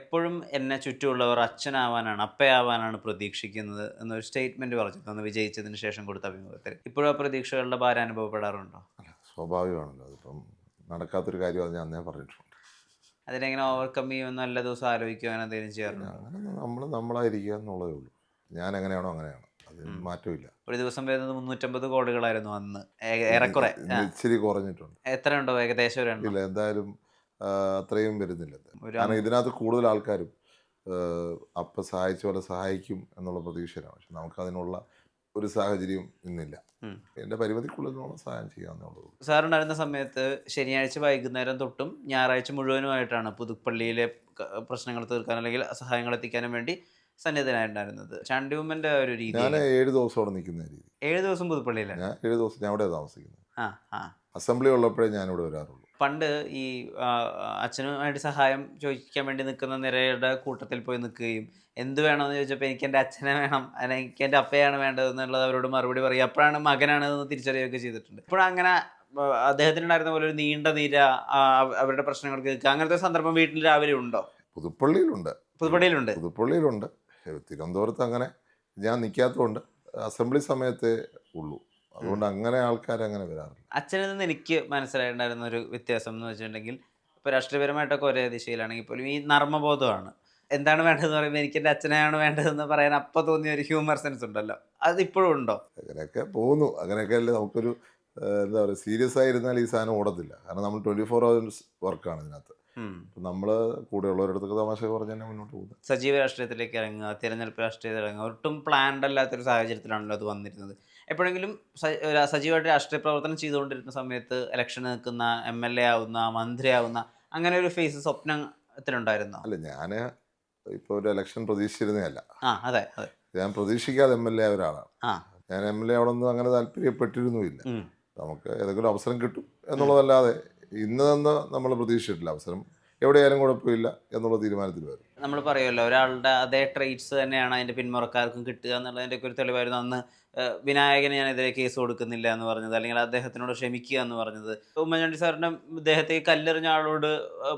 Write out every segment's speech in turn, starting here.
എപ്പോഴും എന്നെ ചുറ്റുമുള്ളവർ അച്ഛനാവാനാണ് അപ്പയാവാനാണ് പ്രതീക്ഷിക്കുന്നത് എന്നൊരു സ്റ്റേറ്റ്മെന്റ് പറഞ്ഞിരുന്നു അന്ന് വിജയിച്ചതിന് ശേഷം കൊടുത്ത അഭിമുഖത്തിൽ. ഇപ്പോഴും ആ പ്രതീക്ഷകളുടെ ഭാരം അനുഭവപ്പെടാറുണ്ടോ? അല്ല, സ്വാഭാവികമാണല്ലോ. അതിപ്പം നടക്കാത്തൊരു കാര്യം അത് ഞാൻ അന്നേ പറഞ്ഞിട്ടുണ്ട്. അതിനെങ്ങനെ ഓവർകം ചെയ്യുമെന്ന് എല്ലാ ദിവസം ആലോചിക്കുക അങ്ങനെ എന്തെങ്കിലും ചെയ്യാറുണ്ടോ? അങ്ങനെ നമ്മളായിരിക്കുക എന്നുള്ളതേ ഉള്ളൂ. ഞാൻ എങ്ങനെയാണോ അങ്ങനെയാണ്, അതിന് മാറ്റമില്ല. ഒരു ദിവസം വരുന്നത് 350 കോടികളായിരുന്നു അന്ന്, ഏറെക്കുറെ. ഇന്ന് ഇച്ചിരി കുറഞ്ഞിട്ടുണ്ട്. എത്ര ഉണ്ടോ ഏകദേശം ഒരു എണ്ണം? ഇല്ല, എന്തായാലും അത്രയും വരുന്നില്ല. ഒരു കാരണം ഇതിനകത്ത് കൂടുതൽ ആൾക്കാരും അപ്പം സഹായിച്ച പോലെ സഹായിക്കും എന്നുള്ള പ്രതീക്ഷയിലാണ്. പക്ഷെ നമുക്കതിനുള്ള ഒരു സാഹചര്യം ഇന്നില്ല. എൻ്റെ പരിമിതിക്കുള്ളിലുള്ള സഹായം ചെയ്യാമെന്നുള്ളൂ. സാറുണ്ടായിരുന്ന സമയത്ത് ശനിയാഴ്ച വൈകുന്നേരം തൊട്ടും ഞായറാഴ്ച മുഴുവനുമായിട്ടാണ് പുതുപ്പള്ളിയിലെ പ്രശ്നങ്ങൾ തീർക്കാൻ അല്ലെങ്കിൽ സഹായങ്ങൾ എത്തിക്കാനും വേണ്ടി സന്നിധനായിട്ടുണ്ടായിരുന്നത്. ചാണ്ടി ഉമ്മൻ്റെ ഒരു രീതി. ഞാൻ 7 ദിവസം അവിടെ നിൽക്കുന്ന രീതി. 7 ദിവസം പുതുപ്പള്ളിയിലാണ്? ഞാൻ 7 ദിവസം ഞാൻ അവിടെ താമസിക്കുന്നത്. ആ അസംബ്ലി ഉള്ളപ്പോഴേ ഞാനിവിടെ വരാറുള്ളൂ. പണ്ട് ഈ അച്ഛനുമായിട്ട് സഹായം ചോദിക്കാൻ വേണ്ടി നിൽക്കുന്ന നിരയുടെ കൂട്ടത്തിൽ പോയി നിൽക്കുകയും എന്ത് വേണമെന്ന് ചോദിച്ചപ്പോൾ എനിക്ക് എൻ്റെ അച്ഛനെ വേണം, എനിക്ക് എൻ്റെ അപ്പയാണ് വേണ്ടതെന്നുള്ളത് അവരോട് മറുപടി പറയുക, അപ്പോഴാണ് മകനാണെന്ന് തിരിച്ചറിയുകയൊക്കെ ചെയ്തിട്ടുണ്ട്. ഇപ്പോഴങ്ങനെ അദ്ദേഹത്തിനുണ്ടായിരുന്ന പോലെ ഒരു നീണ്ട നിര അവരുടെ പ്രശ്നങ്ങൾ കേൾക്കുക അങ്ങനത്തെ സന്ദർഭം വീട്ടിൽ രാവിലെ ഉണ്ടോ? പുതുപ്പള്ളിയിലുണ്ട്. പുതുപ്പള്ളിയിലുണ്ട്. തിരുവനന്തപുരത്ത് അങ്ങനെ ഞാൻ നിൽക്കാത്തതുകൊണ്ട് അസംബ്ലി സമയത്തേ ഉള്ളൂ. അതുകൊണ്ട് അങ്ങനെ ആൾക്കാരങ്ങനെ വരാറില്ല. അച്ഛനിൽ നിന്ന് എനിക്ക് മനസ്സിലായിട്ടുണ്ടായിരുന്ന ഒരു വ്യത്യാസം എന്ന് വെച്ചിട്ടുണ്ടെങ്കിൽ, ഇപ്പോൾ രാഷ്ട്രീയപരമായിട്ടൊക്കെ ഒരേ ദിശയിലാണെങ്കിൽ പോലും ഈ നർമ്മബോധമാണ്. എന്താണ് വേണ്ടതെന്ന് പറയുമ്പോൾ എനിക്ക് എൻ്റെ അച്ഛനെയാണ് വേണ്ടതെന്ന് പറയാൻ അപ്പം തോന്നിയ ഒരു ഹ്യൂമർ സെൻസ് ഉണ്ടല്ലോ, അതിപ്പോഴും ഉണ്ടോ? അങ്ങനെയൊക്കെ പോകുന്നു. അങ്ങനെയൊക്കെ അല്ലേ നമുക്കൊരു എന്താ പറയുക, സീരിയസ് ആയിരുന്നാൽ ഈ സാധനം ഓടത്തില്ല. കാരണം നമ്മൾ 24 hours വർക്കാണ് ഇതിനകത്ത്. നമ്മൾ കൂടെയുള്ളവരടുത്തൊക്കെ തമാശ പറഞ്ഞ് തന്നെ മുന്നോട്ട് പോകുന്നത്. സജീവ രാഷ്ട്രീയത്തിലേക്ക് ഇറങ്ങുക, തിരഞ്ഞെടുപ്പ് രാഷ്ട്രീയത്തിൽ ഇറങ്ങുക, ഒട്ടും പ്ലാൻഡ് അല്ലാത്തൊരു സാഹചര്യത്തിലാണല്ലോ അത് വന്നിരുന്നത്. എപ്പോഴെങ്കിലും സജീവമായിട്ട് രാഷ്ട്രീയ പ്രവർത്തനം ചെയ്തുകൊണ്ടിരുന്ന സമയത്ത് ഇലക്ഷൻ നിൽക്കുന്ന, MLA ആവുന്ന, മന്ത്രിയാവുന്ന അങ്ങനെ ഒരു ഫേസ് സ്വപ്നത്തിലുണ്ടായിരുന്നോ? അല്ല, ഞാൻ ഇപ്പോൾ ഒരു ഇലക്ഷൻ പ്രതീക്ഷിച്ചിരുന്നതല്ല. അതെ. ഞാൻ പ്രതീക്ഷിക്കാതെ MLA ആയ ഒരാളാണ്. ഞാൻ MLA ആവണമെന്ന് അങ്ങനെ താല്പര്യപ്പെട്ടിരുന്നുമില്ല. നമുക്ക് ഏതെങ്കിലും അവസരം കിട്ടും എന്നുള്ളതല്ലാതെ ഇന്നതെന്ന് നമ്മൾ പ്രതീക്ഷിച്ചിട്ടില്ല. അവസരം എവിടെയായാലും കുഴപ്പമില്ല എന്നുള്ള തീരുമാനത്തിൽ വരും. നമ്മൾ പറയുമല്ലോ, ഒരാളുടെ അതേ ട്രേറ്റ്സ് തന്നെയാണ് അതിൻ്റെ പിന്മുറക്കാർക്കും കിട്ടുക എന്നുള്ളതിൻ്റെയൊക്കെ ഒരു തെളിവായിരുന്നു അന്ന് വിനായകന് ഞാനെതിരെ കേസ് കൊടുക്കുന്നില്ല എന്ന് പറഞ്ഞത്, അല്ലെങ്കിൽ അദ്ദേഹത്തിനോട് ക്ഷമിക്കുക എന്ന് പറഞ്ഞത്. ഉമ്മൻചാണ്ടി സാറിൻ്റെ ഇദ്ദേഹത്തെ കല്ലെറിഞ്ഞ ആളോട്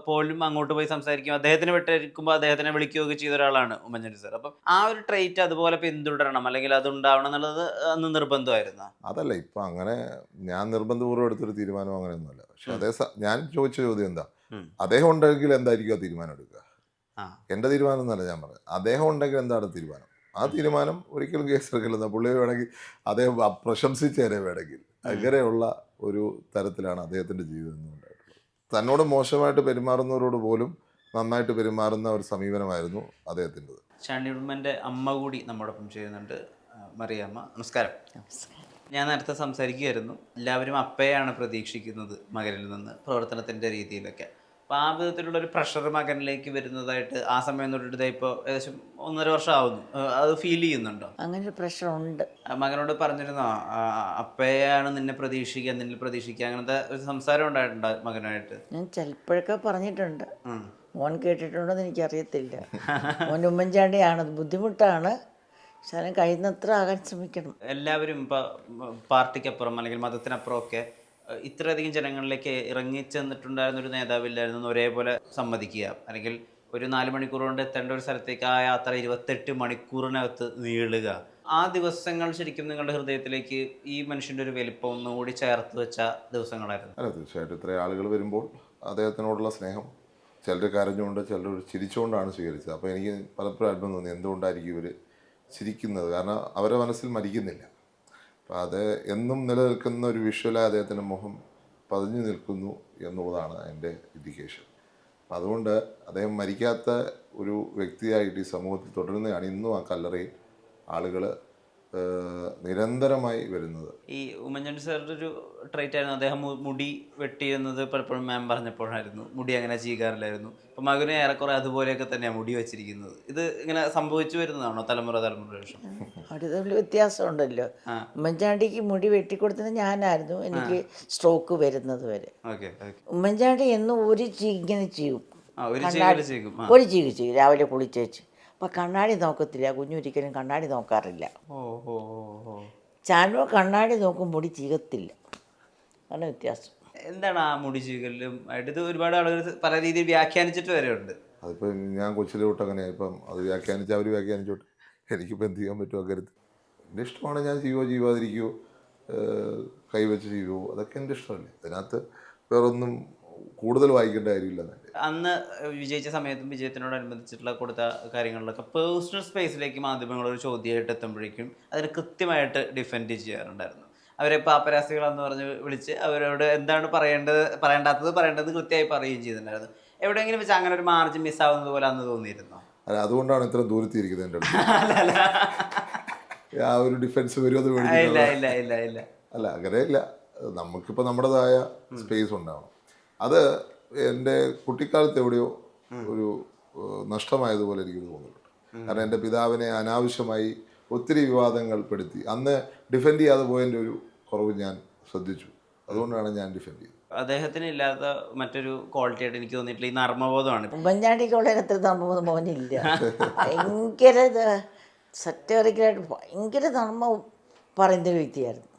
പോലും അങ്ങോട്ട് പോയി സംസാരിക്കും, അദ്ദേഹത്തിന് വിട്ടിരിക്കുമ്പോൾ അദ്ദേഹത്തിനെ വിളിക്കുകയൊക്കെ ചെയ്ത ഒരാളാണ് ഉമ്മൻചാണ്ടി സാർ. അപ്പം ആ ഒരു ട്രേറ്റ് അതുപോലെ പിന്തുടരണം, അല്ലെങ്കിൽ അതുണ്ടാവണം എന്നുള്ളത് അന്ന് നിർബന്ധമായിരുന്നു. അതല്ല, ഇപ്പം അങ്ങനെ ഞാൻ നിർബന്ധപൂർവ്വം എടുത്തൊരു തീരുമാനം അങ്ങനെയൊന്നുമല്ല. പക്ഷെ ഞാൻ ചോദിച്ച ചോദ്യം എന്താ, അദ്ദേഹം ഉണ്ടെങ്കിൽ എന്തായിരിക്കും ആ തീരുമാനം എടുക്കുക? എൻ്റെ തീരുമാനം എന്നല്ല ഞാൻ പറഞ്ഞത്. അദ്ദേഹം ഉണ്ടെങ്കിൽ എന്താണ് തീരുമാനം? ആ തീരുമാനം ഒരിക്കലും കേസ് എടുക്കില്ലെന്ന പുള്ളിയെ വേണമെങ്കിൽ അദ്ദേഹം പ്രശംസിച്ചേരെ വേണമെങ്കിൽ. അങ്ങനെയുള്ള ഒരു തരത്തിലാണ് അദ്ദേഹത്തിൻ്റെ ജീവിതം ഉണ്ടായിട്ടുള്ളത്. തന്നോട് മോശമായിട്ട് പെരുമാറുന്നവരോട് പോലും നന്നായിട്ട് പെരുമാറുന്ന ഒരു സമീപനമായിരുന്നു അദ്ദേഹത്തിൻ്റെത്. ചാണ്ടി ഉമ്മൻ്റെ അമ്മ കൂടി നമ്മോടൊപ്പം ചെയ്യുന്നുണ്ട്, മറിയാമ്മ. നമസ്കാരം. ഞാൻ നേരത്തെ സംസാരിക്കുകയായിരുന്നു, എല്ലാവരും അപ്പയാണ് പ്രതീക്ഷിക്കുന്നത് മകനിൽ നിന്ന് പ്രവർത്തനത്തിൻ്റെ രീതിയിലൊക്കെ. അപ്പോൾ ആ വിധത്തിലുള്ളൊരു പ്രഷർ മകനിലേക്ക് വരുന്നതായിട്ട് ആ സമയം തൊട്ടിട്ട് ഇപ്പോൾ ഏകദേശം 1.5 വർഷം ആവുന്നു, അത് ഫീൽ ചെയ്യുന്നുണ്ടോ? അങ്ങനെ ഒരു പ്രഷർ ഉണ്ട്. മകനോട് പറഞ്ഞിരുന്നോ അപ്പയാണ് നിന്നിൽ പ്രതീക്ഷിക്കുക അങ്ങനത്തെ ഒരു സംസാരം ഉണ്ടായിട്ടുണ്ടോ മകനായിട്ട്? ഞാൻ ചിലപ്പോഴൊക്കെ പറഞ്ഞിട്ടുണ്ട്. മോൻ കേട്ടിട്ടുണ്ടോയെന്ന് എനിക്കറിയത്തില്ല. മോൻ ഉമ്മൻചാണ്ടിയാണ്, ബുദ്ധിമുട്ടാണ്, ശാലം കഴിയുന്നത്ര ആകാൻ ശ്രമിക്കണം. എല്ലാവരും ഇപ്പോൾ പാർട്ടിക്കപ്പുറം അല്ലെങ്കിൽ മതത്തിനപ്പുറം ഒക്കെ ഇത്രയധികം ജനങ്ങളിലേക്ക് ഇറങ്ങിച്ചെന്നിട്ടുണ്ടായിരുന്നൊരു നേതാവില്ലായിരുന്നു ഒരേപോലെ സമ്മതിക്കുക, അല്ലെങ്കിൽ ഒരു 4 മണിക്കൂർ കൊണ്ട് എത്തേണ്ട ഒരു സ്ഥലത്തേക്ക് ആ യാത്ര 28 മണിക്കൂറിനകത്ത് നീളുക. ആ ദിവസങ്ങൾ ശരിക്കും നിങ്ങളുടെ ഹൃദയത്തിലേക്ക് ഈ മനുഷ്യൻ്റെ ഒരു വലിപ്പം ഒന്നുകൂടി ചേർത്ത് വെച്ച ദിവസങ്ങളായിരുന്നു. അല്ല, തീർച്ചയായിട്ടും ഇത്രയും ആളുകൾ വരുമ്പോൾ അദ്ദേഹത്തിനോടുള്ള സ്നേഹം ചിലർ കരഞ്ഞുകൊണ്ട് ചിലർ ചിരിച്ചുകൊണ്ടാണ് സ്വീകരിച്ചത്. അപ്പോൾ എനിക്ക് പലപ്പോഴും അത്ഭുതം തോന്നി, എന്തുകൊണ്ടായിരിക്കും ഇവർ ചിരിക്കുന്നത്? കാരണം അവരുടെ മനസ്സിൽ മരിക്കുന്നില്ല. അപ്പം അത് എന്നും നിലനിൽക്കുന്ന ഒരു വിഷ്വലായി അദ്ദേഹത്തിൻ്റെ മുഖം പതിഞ്ഞു നിൽക്കുന്നു എന്നുള്ളതാണ് എൻ്റെ ഇൻഡിക്കേഷൻ. അപ്പം അതുകൊണ്ട് അദ്ദേഹം മരിക്കാത്ത ഒരു വ്യക്തിയായിട്ട് ഈ സമൂഹത്തിൽ തുടരുന്നതാണ് ഇന്നും ആ കല്ലറയിൽ ആളുകൾ നിരന്തരമായി വരുന്നത്. ഈ ഉമ്മൻചാണ്ടി സാറിൻ്റെ ഒരു ട്രൈറ്റ് ആയിരുന്നു അദ്ദേഹം മുടി വെട്ടിയെന്നത് പലപ്പോഴും മാം പറഞ്ഞപ്പോഴായിരുന്നു. മുടി അങ്ങനെ ചെയ്യാറില്ലായിരുന്നു. അപ്പം മകന് ഏറെക്കുറെ അതുപോലെയൊക്കെ തന്നെയാണ് മുടി വെച്ചിരിക്കുന്നത്. ഇത് ഇങ്ങനെ സംഭവിച്ചു വരുന്നതാണോ തലമുറ ശേഷം? അടുത്തുള്ള വ്യത്യാസമുണ്ടല്ലോ. ഉമ്മൻചാണ്ടിക്ക് മുടി വെട്ടിക്കൊടുത്തത് ഞാനായിരുന്നു, എനിക്ക് സ്ട്രോക്ക് വരുന്നത് വരെ. ഉമ്മൻചാണ്ടി എന്നും ഒരു ഇങ്ങനെ ചെയ്യും, ഒരു ചീക് ചെയ്യും രാവിലെ കുളിച്ചേച്ച്. അപ്പം കണ്ണാടി നോക്കത്തില്ല, കുഞ്ഞൊരിക്കലും കണ്ണാടി നോക്കാറില്ല. ചാനോ കണ്ണാടി നോക്കും, മുടി ചീകത്തില്ല. അതാണ് വ്യത്യാസം. എന്താണ് ആ മുടി ചീകലും ആയിട്ട്? ഇത് ഒരുപാട് ആളുകൾ പല രീതിയിൽ വ്യാഖ്യാനിച്ചിട്ട് വരെ ഉണ്ട്. അതിപ്പോൾ ഞാൻ കൊച്ചിലോട്ട് അങ്ങനെ ഇപ്പം അത് വ്യാഖ്യാനിച്ച് അവർ വ്യാഖ്യാനിച്ചോട്ടെ, എനിക്കിപ്പോൾ എന്ത് ചെയ്യാൻ പറ്റുമോ അക്കാര്യത്തിൽ. എൻ്റെ ഇഷ്ടമാണ്, ഞാൻ ചെയ്യുമോ ചെയ്യാതിരിക്കുമോ, കൈവച്ച് ചെയ്യുമോ, അതൊക്കെ എൻ്റെ ഇഷ്ടമല്ലേ. അതിനകത്ത് വേറൊന്നും കൂടുതൽ വായിക്കേണ്ട കാര്യമില്ല. അന്ന് വിജയിച്ച സമയത്തും വിജയത്തിനോടനുബന്ധിച്ചിട്ടുള്ള കൊടുത്ത കാര്യങ്ങളിലൊക്കെ പേഴ്സണൽ സ്പേസിലേക്ക് മാധ്യമങ്ങൾ ഒരു ചോദ്യമായിട്ട് എത്തുമ്പോഴേക്കും അതിന് കൃത്യമായിട്ട് ഡിഫെൻഡ് ചെയ്യാറുണ്ടായിരുന്നു. അവരെ പാപ്പരാസികളെന്ന് പറഞ്ഞ് വിളിച്ച് അവരോട് എന്താണ് പറയേണ്ടത് കൃത്യമായി പറയുകയും ചെയ്തിട്ടുണ്ടായിരുന്നു. എവിടെയെങ്കിലും വെച്ച് അങ്ങനെ ഒരു മാർജിൻ മിസ്സാവുന്നത് പോലെ അന്ന് തോന്നിയിരുന്നോ? അല്ല, അതുകൊണ്ടാണ് ഇത്ര ദൂരത്തിരിക്കുന്നത് എൻ്റെ അടുത്ത്. ആ ഒരു ഡിഫൻസ് വരുമെന്ന് അല്ല, അങ്ങനെയില്ല. നമുക്കിപ്പോൾ നമ്മുടേതായ സ്പേസ് ഉണ്ടാവണം. അത് എൻ്റെ കുട്ടിക്കാലത്ത് എവിടെയോ ഒരു നഷ്ടമായതുപോലെ എനിക്ക് തോന്നുന്നുണ്ട്. കാരണം എൻ്റെ പിതാവിനെ അനാവശ്യമായി ഒത്തിരി വിവാദങ്ങൾ പെടുത്തി അന്ന് ഡിഫെൻഡ് ചെയ്യാതെ പോയതിൻ്റെ ഒരു കുറവ് ഞാൻ ശ്രദ്ധിച്ചു. അതുകൊണ്ടാണ് ഞാൻ ഡിഫെൻഡ് ചെയ്തത്. അദ്ദേഹത്തിന് ഇല്ലാത്ത മറ്റൊരു ക്വാളിറ്റി ആയിട്ട് എനിക്ക് തോന്നിയിട്ടില്ല ഈ നർമ്മബോധമാണ്. ഉമ്മൻചാണ്ടിക്കുള്ള അത്ര നർമ്മബോധം മോനില്ല. ഭയങ്കര സറ്ററിക്കലായിട്ട് ഭയങ്കര നർമ്മം പറയുന്നൊരു വ്യക്തിയായിരുന്നു.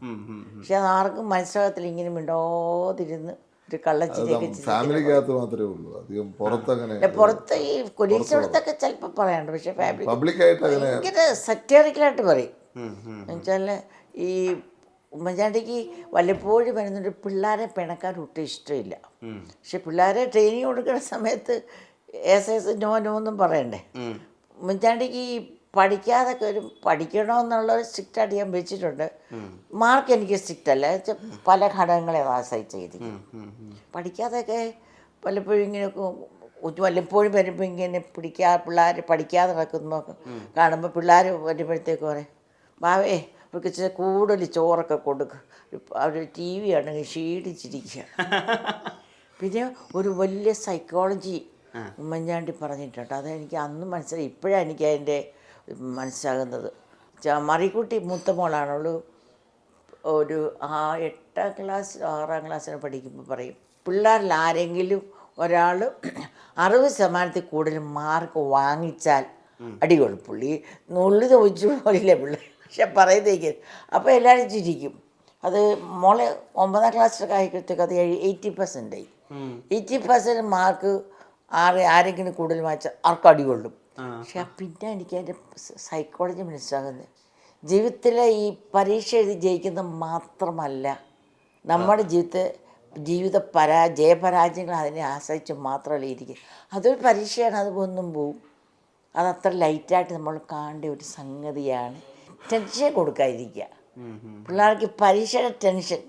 പക്ഷെ അത് ആർക്കും മനസ്സിലാകത്തില്ല. ഇങ്ങനെ മിണ്ടാതിരുന്ന് ഒരു കള്ളച്ചിരിയൊക്കെ ഫാമിലിക്കകത്ത് മാത്രമേ ഉള്ളൂ, അധികം പുറത്തങ്ങനെ. പുറത്ത് ഈ കൊലീഗ്സിനടുത്തൊക്കെ ചിലപ്പോൾ പറയാറുണ്ട്. പക്ഷെ പബ്ലിക്കായിട്ട് ഭയങ്കര സറ്ററിക്കലായിട്ട് പറയും. എന്നുവെച്ചാൽ ഈ ഉമ്മൻചാണ്ടിക്ക് വല്ലപ്പോഴും വരുന്നൊരു പിള്ളേരെ പിണക്കാൻ ഒട്ടും ഇഷ്ടമില്ല. പക്ഷെ പിള്ളേരെ ട്രെയിനിങ് കൊടുക്കുന്ന സമയത്ത് എസ് നോ എന്നും പറയണ്ടേ. ഉമ്മൻചാണ്ടിക്ക് ഈ പഠിക്കാതൊക്കെ ഒരു പഠിക്കണമെന്നുള്ളൊരു സ്ട്രിക്റ്റായിട്ട് ഞാൻ വെച്ചിട്ടുണ്ട്. മാർക്ക് എനിക്ക് സ്ട്രിക്റ്റ് അല്ല, പല ഘടകങ്ങളെ ആശ്രയിച്ച് ചെയ്തിരിക്കും. പഠിക്കാതൊക്കെ വല്ലപ്പോഴും ഇങ്ങനെയൊക്കെ വല്ലപ്പോഴും വരുമ്പോൾ ഇങ്ങനെ പിള്ളേർ പഠിക്കാതെ നടക്കുന്നതൊക്കെ കാണുമ്പോൾ പിള്ളേർ വരുമ്പോഴത്തേക്ക് പറയും, ബാവേ അവർക്ക് ഇച്ചിരി കൂടുതൽ ചോറൊക്കെ കൊടുക്കുക, അവർ ടി വി ആണെങ്കിൽ ക്ഷീണിച്ചിരിക്കുക. പിന്നെ ഒരു വലിയ സൈക്കോളജി ഉമ്മൻചാണ്ടി പറഞ്ഞിട്ടുണ്ട്. അതെനിക്ക് അന്ന് മനസ്സിലായി, ഇപ്പോഴാണ് എനിക്ക് അതിൻ്റെ മനസ്സിലാകുന്നത്. മറിക്കുട്ടി മൂത്ത മോളാണുള്ളൂ. ഒരു 8ാം ക്ലാസ് 6ാം ക്ലാസ്സിന് പഠിക്കുമ്പോൾ പറയും, പിള്ളേരിൽ ആരെങ്കിലും ഒരാൾ 60% കൂടുതൽ മാർക്ക് വാങ്ങിച്ചാൽ അടികൊള്ളു. പുള്ളി നുള്ളി ചോദിച്ചു പോലില്ല പിള്ളേർ, പക്ഷെ പറയുന്നേക്ക് അപ്പോൾ എല്ലാവരും ചിരിക്കും. അത് മോളെ 9ാം ക്ലാസ്സിലൊക്കെ ആയിക്കഴിഞ്ഞത്തേക്ക് അത് 80% ആയി. 80% മാർക്ക് ആരെങ്കിലും കൂടുതൽ വാങ്ങിച്ചാൽ ആർക്കും അടികൊള്ളും. പക്ഷെ പിന്നെ എനിക്ക് അതിൻ്റെ സൈക്കോളജി മനസ്സിലാകുന്നത്, ജീവിതത്തിലെ ഈ പരീക്ഷ എഴുതി ജയിക്കുന്നത് മാത്രമല്ല, നമ്മുടെ ജീവിത ജയപരാജയങ്ങൾ അതിനെ ആശ്രയിച്ച് മാത്രമല്ല ഇരിക്കുക. അതൊരു പരീക്ഷയാണ്, അത് ഒന്നും പോവും. അതത്ര ലൈറ്റായിട്ട് നമ്മൾ കാണേണ്ട ഒരു സംഗതിയാണ്. ടെൻഷൻ കൊടുക്കാതിരിക്കുക. പിള്ളേർക്ക് പരീക്ഷയുടെ ടെൻഷൻ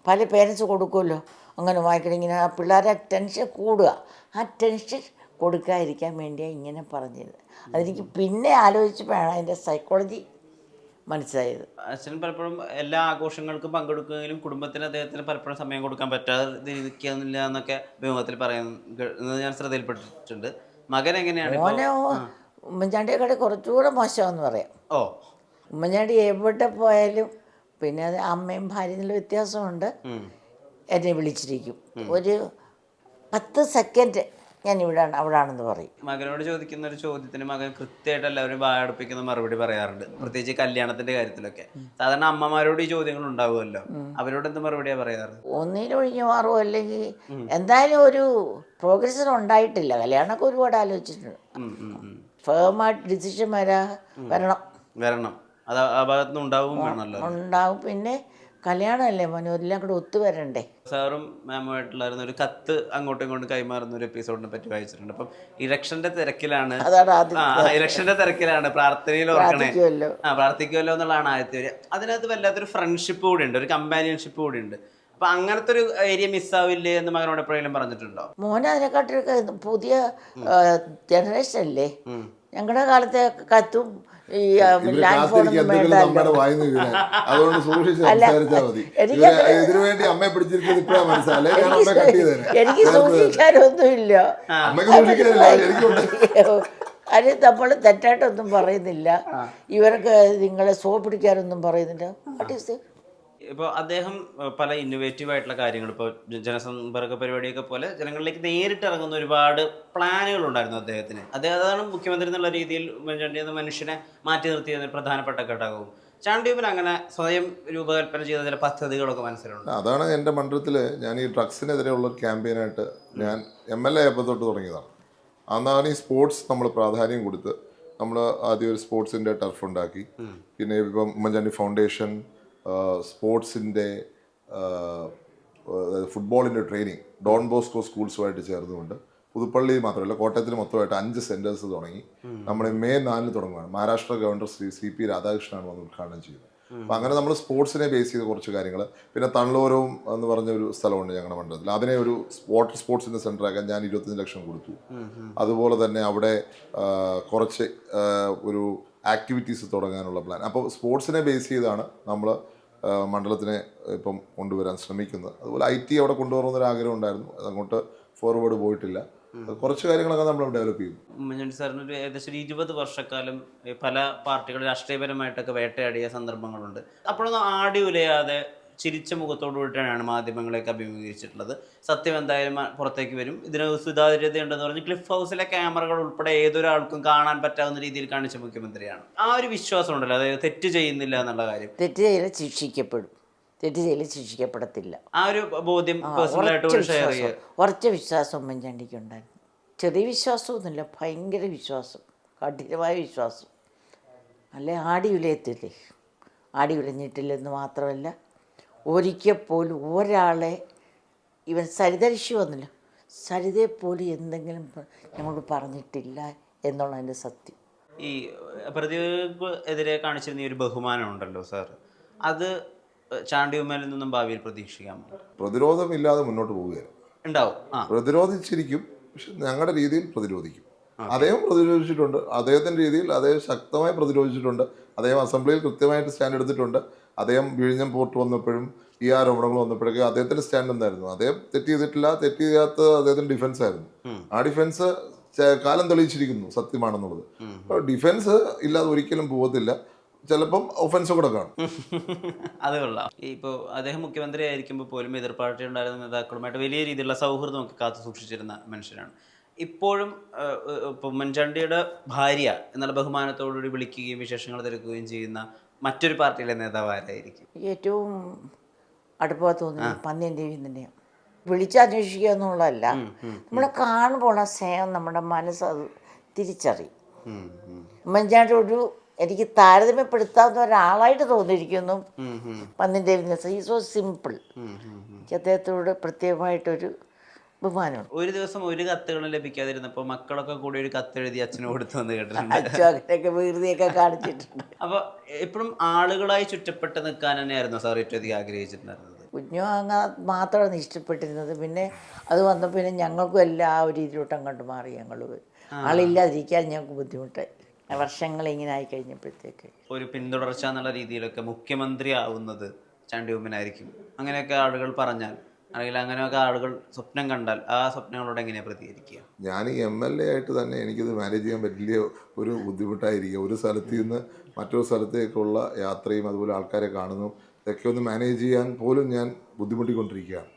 പല പേരൻസ് കൊടുക്കുമല്ലോ, അങ്ങനെ വായിക്കണം ഇങ്ങനെ, പിള്ളേരെ ടെൻഷൻ കൂടുക. ആ ടെൻഷൻ കൊടുക്കാതിരിക്കാൻ വേണ്ടിയാണ് ഇങ്ങനെ പറഞ്ഞത്. അതെനിക്ക് പിന്നെ ആലോചിച്ചപ്പോഴാണ് അതിൻ്റെ സൈക്കോളജി മനസ്സിലായത്. അച്ഛൻ പലപ്പോഴും എല്ലാ ആഘോഷങ്ങൾക്കും പങ്കെടുക്കുകയെങ്കിലും കുടുംബത്തിന് അദ്ദേഹത്തിന് പലപ്പോഴും സമയം കൊടുക്കാൻ പറ്റാതെ ഇരിക്കുന്നില്ല എന്നൊക്കെ അഭിമുഖത്തിൽ പറയുന്നത് ഞാൻ ശ്രദ്ധയിൽപ്പെട്ടിട്ടുണ്ട്. മകൻ എങ്ങനെയാണ്? മോനെ ഉമ്മൻചാണ്ടിയെക്കാട് കുറച്ചുകൂടെ മോശമെന്ന് പറയാം. ഉമ്മൻചാണ്ടി എവിടെ പോയാലും പിന്നെ അത് അമ്മയും ഭാര്യയും എന്നുള്ള വ്യത്യാസമുണ്ട്. എന്നെ വിളിച്ചിരിക്കും, ഒരു 10 സെക്കൻഡ് ഞാൻ അവിടാണെന്ന് പറയും. മകനോട് ചോദിക്കുന്ന ഒരു ചോദ്യത്തിന് മകൻ കൃത്യമായിട്ട് എല്ലാവരും വായടുപ്പിക്കുന്ന മറുപടി പറയാറുണ്ട്, പ്രത്യേകിച്ച് കല്യാണത്തിന്റെ കാര്യത്തിലൊക്കെ. സാധാരണ അമ്മമാരോട് ഈ ചോദ്യങ്ങൾ ഉണ്ടാവുമല്ലോ, അവരോട് എന്ത് മറുപടിയാണ് പറയാറ്? ഒന്നിനൊഴിഞ്ഞു മാറുമോ, അല്ലെങ്കിൽ എന്തായാലും ഒരു പ്രോഗ്രസ് ഉണ്ടായിട്ടില്ല. കല്യാണമൊക്കെ ഒരുപാട് ആലോചിച്ചിട്ടുണ്ട്. ഫേമായിട്ട് ഡിസിഷൻ വരണം. അത് ആ ഭാഗത്തുനിന്ന് ഉണ്ടാവും. പിന്നെ കല്യാണമല്ലേ മോനെ, എല്ലാം കൂടെ ഒത്തുവരണ്ടേ. സാറും മാമുമായിട്ടുള്ളായിരുന്ന ഒരു കത്ത് അങ്ങോട്ടും ഇങ്ങോട്ടും കൈമാറുന്ന ഒരു എപ്പിസോഡിനെ പറ്റി വായിച്ചിട്ടുണ്ട്. അപ്പം ഇലക്ഷന്റെ തിരക്കിലാണ്, പ്രാർത്ഥനയിൽ ഓർക്കണേ, പ്രാർത്ഥിക്കുമല്ലോ എന്നുള്ളതാണ് ആദ്യത്തെ ഒരു. അതിനകത്ത് വല്ലാത്തൊരു ഫ്രണ്ട്ഷിപ്പ് കൂടി ഉണ്ട്, ഒരു കമ്പാനിയൻഷിപ്പ് കൂടി ഉണ്ട്. അപ്പൊ അങ്ങനത്തെ ഒരു ഏരിയ മിസ്സാവില്ലേ എന്ന് മകനോട് എപ്പോഴെങ്കിലും പറഞ്ഞിട്ടുണ്ടോ? മോനെ അതിനെക്കാട്ടൊക്കെ പുതിയ ജനറേഷൻ അല്ലേ. ഞങ്ങളുടെ കാലത്തെ കത്തും ഈ ലാൻഡ് ഫോണൊന്നും വേണ്ടല്ലോ. എനിക്ക് സൂക്ഷിക്കാനൊന്നുമില്ല. അത് നമ്മൾ തെറ്റായിട്ടൊന്നും പറയുന്നില്ല. ഇവർക്ക് നിങ്ങളെ സോ പിടിക്കാനൊന്നും പറയുന്നില്ല. വാട്ട് ഈസ് ഇപ്പോൾ അദ്ദേഹം പല ഇന്നോവേറ്റീവ് ആയിട്ടുള്ള കാര്യങ്ങൾ, ഇപ്പോൾ ജനസമ്പർക്ക പരിപാടിയൊക്കെ പോലെ ജനങ്ങളിലേക്ക് നേരിട്ട് ഇറങ്ങുന്ന ഒരുപാട് പ്ലാനുകൾ ഉണ്ടായിരുന്നു അദ്ദേഹത്തിന്. അതാണ് മുഖ്യമന്ത്രി എന്നുള്ള രീതിയിൽ ഉമ്മൻചാണ്ടി എന്ന മനുഷ്യനെ മാറ്റി നിർത്തിയതിന് പ്രധാനപ്പെട്ട ഘടകവും. ചാണ്ടിയുമ്മൻ അങ്ങനെ സ്വയം രൂപകൽപ്പന ചെയ്ത ചില പദ്ധതികളൊക്കെ മനസ്സിലുണ്ട്. അതാണ് എൻ്റെ മണ്ഡലത്തിൽ ഞാൻ ഈ ഡ്രഗ്സിനെതിരെയുള്ള ക്യാമ്പയിനായിട്ട് ഞാൻ MLA ആയപ്പോൾ തൊട്ട് തുടങ്ങിയതാണ്. അന്നാണ് ഈ സ്പോർട്സ് നമ്മൾ പ്രാധാന്യം കൊടുത്ത് നമ്മൾ ആദ്യം ഒരു സ്പോർട്സിൻ്റെ ടർഫ് ഉണ്ടാക്കി. പിന്നെ ഇപ്പം ഉമ്മൻചാണ്ടി ഫൗണ്ടേഷൻ സ്പോർട്സിൻ്റെ ഫുട്ബോളിൻ്റെ ട്രെയിനിങ് ഡോൺ ബോസ്കോ സ്കൂൾസുമായിട്ട് ചേർന്നുകൊണ്ട് പുതുപ്പള്ളി മാത്രമല്ല കോട്ടയത്തിൽ മൊത്തമായിട്ട് 5 സെൻറ്റേഴ്സ് തുടങ്ങി. നമ്മൾ മെയ് 4 തുടങ്ങുകയാണ്. മഹാരാഷ്ട്ര ഗവർണർ ശ്രീ CP രാധാകൃഷ്ണനാണ് വന്ന് ഉദ്ഘാടനം ചെയ്യുന്നത്. അപ്പം അങ്ങനെ നമ്മൾ സ്പോർട്സിനെ ബേസ് ചെയ്ത കുറച്ച് കാര്യങ്ങൾ. പിന്നെ തണ്ണൂരവും എന്ന് പറഞ്ഞൊരു സ്ഥലമുണ്ട് ഞങ്ങളുടെ മണ്ഡലത്തിൽ. അതിനെ ഒരു വാട്ടർ സ്പോർട്സിൻ്റെ സെൻ്ററാക്കാൻ ഞാൻ 25 ലക്ഷം കൊടുത്തു. അതുപോലെ തന്നെ അവിടെ കുറച്ച് ഒരു ആക്ടിവിറ്റീസ് തുടങ്ങാനുള്ള പ്ലാൻ. അപ്പോൾ സ്പോർട്സിനെ ബേസ് ചെയ്താണ് നമ്മൾ മണ്ഡലത്തിനെ ഇപ്പം കൊണ്ടുവരാൻ ശ്രമിക്കുന്നത്. അതുപോലെ IT അവിടെ കൊണ്ടുവരുന്നൊരു ആഗ്രഹം ഉണ്ടായിരുന്നു. അതങ്ങോട്ട് ഫോർവേഡ് പോയിട്ടില്ല. കുറച്ച് കാര്യങ്ങളൊക്കെ നമ്മൾ ഡെവലപ്പ് ചെയ്യും. ഉമ്മൻചാണ്ടി സാറിന് ഒരു ഏകദേശം ഒരു 20 വർഷക്കാലം പല പാർട്ടികൾ രാഷ്ട്രീയപരമായിട്ടൊക്കെ വേട്ടയാടിയ സന്ദർഭങ്ങളുണ്ട്. അപ്പോഴൊന്നും ആടി ഉലയാതെ ചിരിച്ച മുഖത്തോടു കൂടിയിട്ടാണ് മാധ്യമങ്ങളെയൊക്കെ അഭിമുഖീകരിച്ചിട്ടുള്ളത്. സത്യം എന്തായാലും പുറത്തേക്ക് വരും. ഇതിന് സുതാര്യതയുണ്ടെന്ന് പറഞ്ഞ് ക്ലിഫ് ഹൗസിലെ ക്യാമറകൾ ഉൾപ്പെടെ ഏതൊരാൾക്കും കാണാൻ പറ്റാവുന്ന രീതിയിൽ കാണിച്ച മുഖ്യമന്ത്രിയാണ്. ആ ഒരു വിശ്വാസം ഉണ്ടല്ലോ, അതായത് തെറ്റ് ചെയ്യുന്നില്ല എന്നുള്ള കാര്യം. തെറ്റ് ചെയ്യൽ ശിക്ഷിക്കപ്പെടും, തെറ്റ് ചെയ്യൽ ശിക്ഷിക്കപ്പെടത്തില്ല. ആ ഒരു ബോധ്യം ഉറച്ച വിശ്വാസം ഉമ്മൻചാണ്ടിക്ക് ഉണ്ടായിരുന്നു. ചെറിയ വിശ്വാസമൊന്നുമില്ല, ഭയങ്കര വിശ്വാസം, കഠിനമായ വിശ്വാസം. അല്ലെ ആടി ഉലയത്തില്ലേ, ആടി ഉലഞ്ഞിട്ടില്ലെന്ന് മാത്രമല്ല ഒരിക്കൽ പോലും ഒരാളെ ഇവൻ സരിതരിശി വന്നില്ല, സരിതയെപ്പോലും എന്തെങ്കിലും ഞങ്ങളോട് പറഞ്ഞിട്ടില്ല എന്നുള്ളതിൻ്റെ സത്യം. ഈ പ്രതികൾക്കെതിരെ കാണിച്ചിരുന്ന ഈ ഒരു ബഹുമാനം ഉണ്ടല്ലോ സാർ, അത് ചാണ്ടി ഉമ്മനിൽ നിന്നും ഭാവിയിൽ പ്രതീക്ഷിക്കാമോ? പ്രതിരോധമില്ലാതെ മുന്നോട്ട് പോവുകയാണ്. ഉണ്ടാവും, പ്രതിരോധിച്ചിരിക്കും, പക്ഷെ ഞങ്ങളുടെ രീതിയിൽ പ്രതിരോധിക്കും. അദ്ദേഹം പ്രതിരോധിച്ചിട്ടുണ്ട്, അദ്ദേഹത്തിൻ്റെ രീതിയിൽ അദ്ദേഹം ശക്തമായി പ്രതിരോധിച്ചിട്ടുണ്ട്. അദ്ദേഹം അസംബ്ലിയിൽ കൃത്യമായിട്ട് സ്റ്റാൻഡ് എടുത്തിട്ടുണ്ട്. അദ്ദേഹം വിഴിഞ്ഞം പോർട്ട് വന്നപ്പോഴും ഈ ആരോപണങ്ങൾ വന്നപ്പോഴൊക്കെ അദ്ദേഹത്തിൻ്റെ സ്റ്റാൻഡ് എന്തായിരുന്നു? അദ്ദേഹം തെറ്റ് ചെയ്തിട്ടില്ല, തെറ്റ് ചെയ്യാത്ത അദ്ദേഹത്തിൻ്റെ ഡിഫൻസ് ആയിരുന്നു. ആ ഡിഫൻസ് കാലം തെളിയിച്ചിരിക്കുന്നു സത്യമാണെന്നുള്ളത്. അപ്പോൾ ഡിഫൻസ് ഇല്ലാതെ ഒരിക്കലും പോകത്തില്ല. ചിലപ്പം ഒഫൻസ് കൂടെ കാണും. അത് കൊള്ളാം. ഇപ്പോൾ അദ്ദേഹം മുഖ്യമന്ത്രി ആയിരിക്കുമ്പോൾ പോലും എതിർ പാർട്ടി ഉണ്ടായിരുന്ന നേതാക്കളുമായിട്ട് വലിയ രീതിയിലുള്ള സൗഹൃദമൊക്കെ കാത്തു സൂക്ഷിച്ചിരുന്ന മനുഷ്യനാണ്. ഇപ്പോഴും ഇപ്പോൾ ഉമ്മൻചാണ്ടിയുടെ ഭാര്യ എന്നുള്ള ബഹുമാനത്തോടുകൂടി വിളിക്കുകയും വിശേഷങ്ങൾ തിരക്കുകയും ചെയ്യുന്ന മറ്റൊരു പാർട്ടിയിലെ നേതാവ് ആരായിരിക്കും? ഏറ്റവും അടുപ്പമാണ് തോന്നുന്നത് പന്ന്യൻ രവീന്ദ്രൻ തന്നെയാണ്. വിളിച്ചന്വേഷിക്കുക എന്നുള്ളതല്ല, നമ്മളെ കാണുമ്പോൾ ആ സ്നേഹം നമ്മുടെ മനസ്സത് തിരിച്ചറിയും. ഉമ്മൻചാണ്ടി ഒരു എനിക്ക് താരതമ്യപ്പെടുത്താവുന്ന ഒരാളായിട്ട് തോന്നിയിരിക്കുന്നു പന്ന്യൻ രവീന്ദ്രൻ. ഈ സോ സിമ്പിൾ. എനിക്ക് അദ്ദേഹത്തോട് പ്രത്യേകമായിട്ടൊരു ബഹുമാനമുണ്ട്. ഒരു ദിവസം ഒരു കത്തുകളും ലഭിക്കാതിരുന്നപ്പോൾ മക്കളൊക്കെ കൂടി ഒരു കത്തെഴുതി അച്ഛന് കൊടുത്തു വന്ന് കേട്ടിട്ടുണ്ട്. അച്ഛനൊക്കെ വീർതിയൊക്കെ കാണിച്ചിട്ടുണ്ട്. അപ്പോൾ എപ്പോഴും ആളുകളായി ചുറ്റപ്പെട്ട് നിൽക്കാൻ തന്നെയായിരുന്നു സാർ ഏറ്റവും അധികം ആഗ്രഹിച്ചിട്ടുണ്ടായിരുന്നത്? കുഞ്ഞു അങ്ങനെ മാത്രമാണ് ഇഷ്ടപ്പെട്ടിരുന്നത്. പിന്നെ അത് വന്നപ്പോൾ പിന്നെ ഞങ്ങൾക്കും എല്ലാ ഒരു രീതിയിലോട്ട് അങ്ങോട്ട് മാറി. ഞങ്ങൾ ആളില്ലാതിരിക്കാൻ ഞങ്ങൾക്ക് ബുദ്ധിമുട്ടായി. വർഷങ്ങൾ ഇങ്ങനെ ആയി കഴിഞ്ഞപ്പോഴത്തേക്ക് ഒരു പിന്തുടർച്ച എന്നുള്ള രീതിയിലൊക്കെ മുഖ്യമന്ത്രി ആവുന്നത് ചാണ്ടി ഉമ്മനായിരിക്കും അങ്ങനെയൊക്കെ ആളുകൾ പറഞ്ഞാൽ, അല്ലെങ്കിൽ അങ്ങനെയൊക്കെ ആളുകൾ സ്വപ്നം കണ്ടാൽ ആ സ്വപ്നങ്ങളോട് എങ്ങനെയാണ് പ്രതികരിക്കുക? ഞാൻ ഈ MLA ആയിട്ട് തന്നെ എനിക്കിത് മാനേജ് ചെയ്യാൻ വലിയ ഒരു ബുദ്ധിമുട്ടായിരിക്കും. ഒരു സ്ഥലത്ത് നിന്ന് മറ്റൊരു സ്ഥലത്തേക്കുള്ള യാത്രയും അതുപോലെ ആൾക്കാരെ കാണുന്നു, ഇതൊക്കെ ഒന്ന് മാനേജ് ചെയ്യാൻ പോലും ഞാൻ ബുദ്ധിമുട്ടിക്കൊണ്ടിരിക്കുകയാണ്.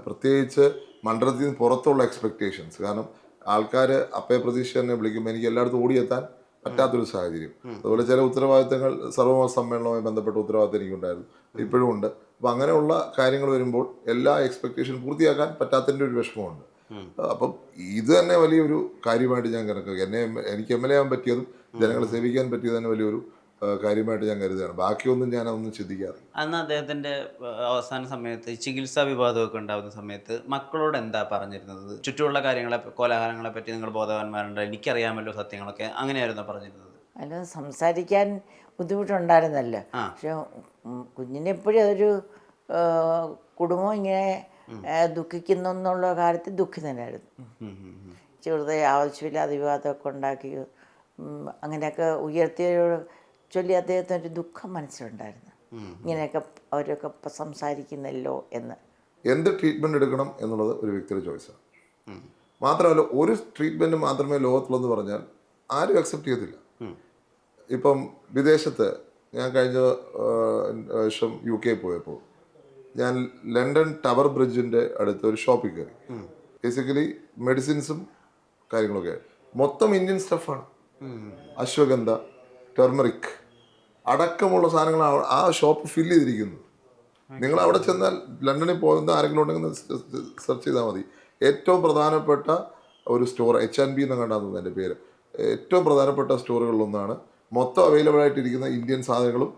പ്രത്യേകിച്ച് മണ്ഡലത്തിൽ നിന്ന് പുറത്തുള്ള എക്സ്പെക്റ്റേഷൻസ്. കാരണം ആൾക്കാർ അപ്പേ പ്രതീക്ഷ തന്നെ വിളിക്കുമ്പോൾ എനിക്ക് എല്ലായിടത്തും ഓടിയെത്താൻ പറ്റാത്തൊരു സാഹചര്യം. അതുപോലെ ചില ഉത്തരവാദിത്തങ്ങൾ സർവമത സമ്മേളനവുമായി ബന്ധപ്പെട്ട ഉത്തരവാദിത്തം എനിക്കുണ്ടായിരുന്നു, ഇപ്പോഴും ഉണ്ട്. അപ്പോൾ അങ്ങനെയുള്ള കാര്യങ്ങൾ വരുമ്പോൾ എല്ലാ എക്സ്പെക്റ്റേഷൻ പൂർത്തിയാക്കാൻ പറ്റാത്തതിൻ്റെ ഒരു വിഷമമുണ്ട്. അപ്പം ഇത് തന്നെ വലിയൊരു കാര്യമായിട്ട് ഞാൻ കണക്കാക്കി. എനിക്ക് MLA ആവാൻ പറ്റിയതും ജനങ്ങളെ സേവിക്കാൻ പറ്റിയത് തന്നെ വലിയൊരു കാര്യമായിട്ട് ഞാൻ കരുതുകയാണ്. ബാക്കിയൊന്നും ഞാൻ അതൊന്നും ചിന്തിക്കാറില്ല. അന്ന് അദ്ദേഹത്തിൻ്റെ അവസാന സമയത്ത് ചികിത്സാ വിവാദമൊക്കെ ഉണ്ടാകുന്ന സമയത്ത് മക്കളോട് എന്താ പറഞ്ഞിരുന്നത്? ചുറ്റുമുള്ള കാര്യങ്ങളെ, കോലാഹലങ്ങളെ പറ്റി നിങ്ങൾ ബോധവാന്മാരുണ്ട്, എനിക്കറിയാമല്ലോ സത്യങ്ങളൊക്കെ, അങ്ങനെയായിരുന്നു പറഞ്ഞിരുന്നത്? അല്ല, സംസാരിക്കാൻ ബുദ്ധിമുട്ടുണ്ടായിരുന്നല്ലോ. പക്ഷെ കുഞ്ഞിനെ എപ്പോഴും അതൊരു കുടുംബം ഇങ്ങനെ ദുഃഖിക്കുന്നു എന്നുള്ള കാര്യത്തിൽ ദുഃഖിതനായിരുന്നു. ചെറുതായി ആവശ്യമില്ലാതെ വിവാദമൊക്കെ ഉണ്ടാക്കി അങ്ങനെയൊക്കെ ഉയർത്തിയവരോട് ചൊല്ലി അദ്ദേഹത്തിന് ഒരു ദുഃഖം മനസ്സിലുണ്ടായിരുന്നു. ഇങ്ങനെയൊക്കെ അവരൊക്കെ സംസാരിക്കുന്നല്ലോ എന്ന്. എന്ത് ട്രീറ്റ്മെൻറ്റ് എടുക്കണം എന്നുള്ളത് ഒരു വ്യക്തിയുടെ ചോയ്സാണ്. മാത്രമല്ല ഒരു ട്രീറ്റ്മെൻറ്റ് മാത്രമേ ലോകത്തുള്ളതെന്ന് പറഞ്ഞാൽ ആരും അക്സെപ്റ്റ് ചെയ്യത്തില്ല. ഇപ്പം വിദേശത്ത് ഞാൻ കഴിഞ്ഞ വർഷം UK പോയപ്പോൾ ഞാൻ ലണ്ടൻ ടവർ ബ്രിഡ്ജിൻ്റെ അടുത്ത് ഒരു ഷോപ്പിൽ കയറി. ബേസിക്കലി മെഡിസിൻസും കാര്യങ്ങളൊക്കെ മൊത്തം ഇന്ത്യൻ സ്റ്റഫാണ്. അശ്വഗന്ധ, ടെർമറിക് അടക്കമുള്ള സാധനങ്ങൾ ആ ഷോപ്പ് ഫില്ല് ചെയ്തിരിക്കുന്നു. നിങ്ങൾ അവിടെ ചെന്നാൽ ലണ്ടനിൽ പോകുന്ന ആരെങ്കിലും ഉണ്ടെങ്കിൽ സെർച്ച് ചെയ്താൽ മതി. ഏറ്റവും പ്രധാനപ്പെട്ട ഒരു സ്റ്റോർ H&B എന്ന് കണ്ടാന്ന് എൻ്റെ പേര്, ഏറ്റവും പ്രധാനപ്പെട്ട സ്റ്റോറുകളിലൊന്നാണ്. മൊത്തം അവൈലബിൾ ആയിട്ടിരിക്കുന്ന ഇന്ത്യൻ സാധനങ്ങളും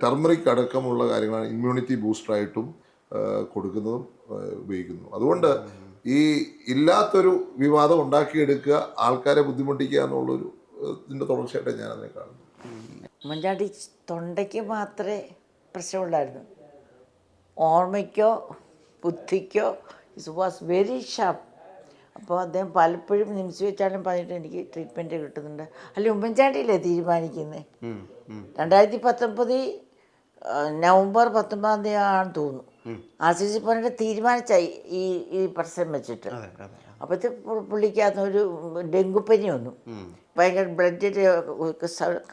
ടർമറിക് അടക്കമുള്ള കാര്യങ്ങളാണ് ഇമ്മ്യൂണിറ്റി ബൂസ്റ്ററായിട്ടും കൊടുക്കുന്നതും ഉപയോഗിക്കുന്നു. അതുകൊണ്ട് ഈ ഇല്ലാത്തൊരു വിവാദം ഉണ്ടാക്കിയെടുക്കുക, ആൾക്കാരെ ബുദ്ധിമുട്ടിക്കുക എന്നുള്ളൊരു ഇതിൻ്റെ തുടർച്ചയായിട്ട് ഞാനതിനെ കാണുന്നു. ഉമ്മൻചാണ്ടി തൊണ്ടയ്ക്ക് മാത്രമേ പ്രശ്നമുള്ളായിരുന്നു, ഓർമ്മയ്ക്കോ ബുദ്ധിക്കോ ഇറ്റ് വാസ് വെരി ഷാർപ്പ്. അപ്പോൾ അദ്ദേഹം പലപ്പോഴും നിമിഷം വെച്ചാലും പറഞ്ഞിട്ട് എനിക്ക് ട്രീറ്റ്മെൻറ്റ് കിട്ടുന്നുണ്ട്. അല്ല ഉമ്മൻചാണ്ടിയില്ലേ തീരുമാനിക്കുന്നത്. 2019 നവംബർ 19 ആണെന്ന് തോന്നുന്നു RCC പറഞ്ഞിട്ട് തീരുമാനിച്ച ഈ പ്രശ്നം വെച്ചിട്ട്. അപ്പോഴത്തെ പുള്ളിക്കകത്ത് ഒരു ഡെങ്കുപ്പനി വന്നു, ഭയങ്കര ബ്ലഡിൻ്റെ